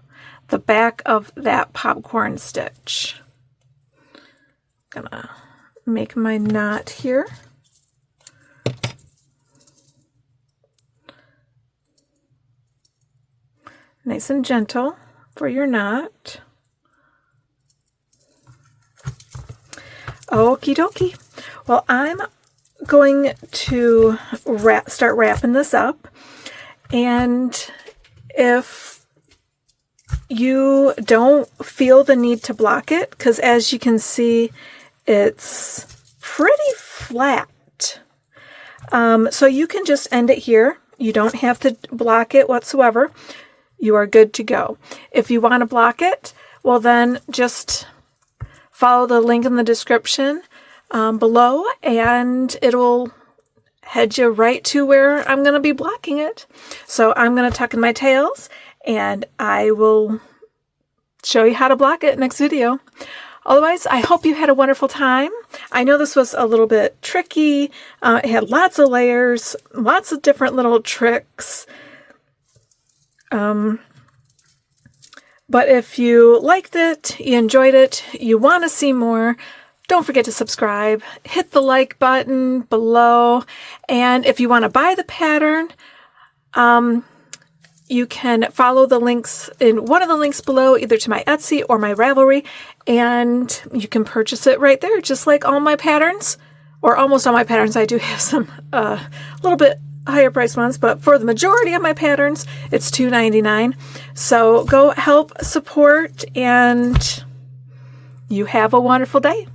the back of that popcorn stitch. I'm going to make my knot here. Nice and gentle for your knot. Okie dokie. Well, I'm going to start wrapping this up, and if you don't feel the need to block it, because as you can see, it's pretty flat. So you can just end it here. You don't have to block it whatsoever. You are good to go. If you want to block it, well then just follow the link in the description below, and it'll head you right to where I'm going to be blocking it. So I'm going to tuck in my tails, and I will show you how to block it next video. Otherwise, I hope you had a wonderful time. I know this was a little bit tricky. It had lots of layers, lots of different little tricks. But if you liked it, you enjoyed it, you want to see more, don't forget to subscribe, hit the like button below, and if you want to buy the pattern, you can follow the links in one of the links below, either to my Etsy or my Ravelry, and you can purchase it right there, just like all my patterns, or almost all my patterns. I do have some little bit higher price ones, but for the majority of my patterns, it's $2.99. So go help support, and you have a wonderful day.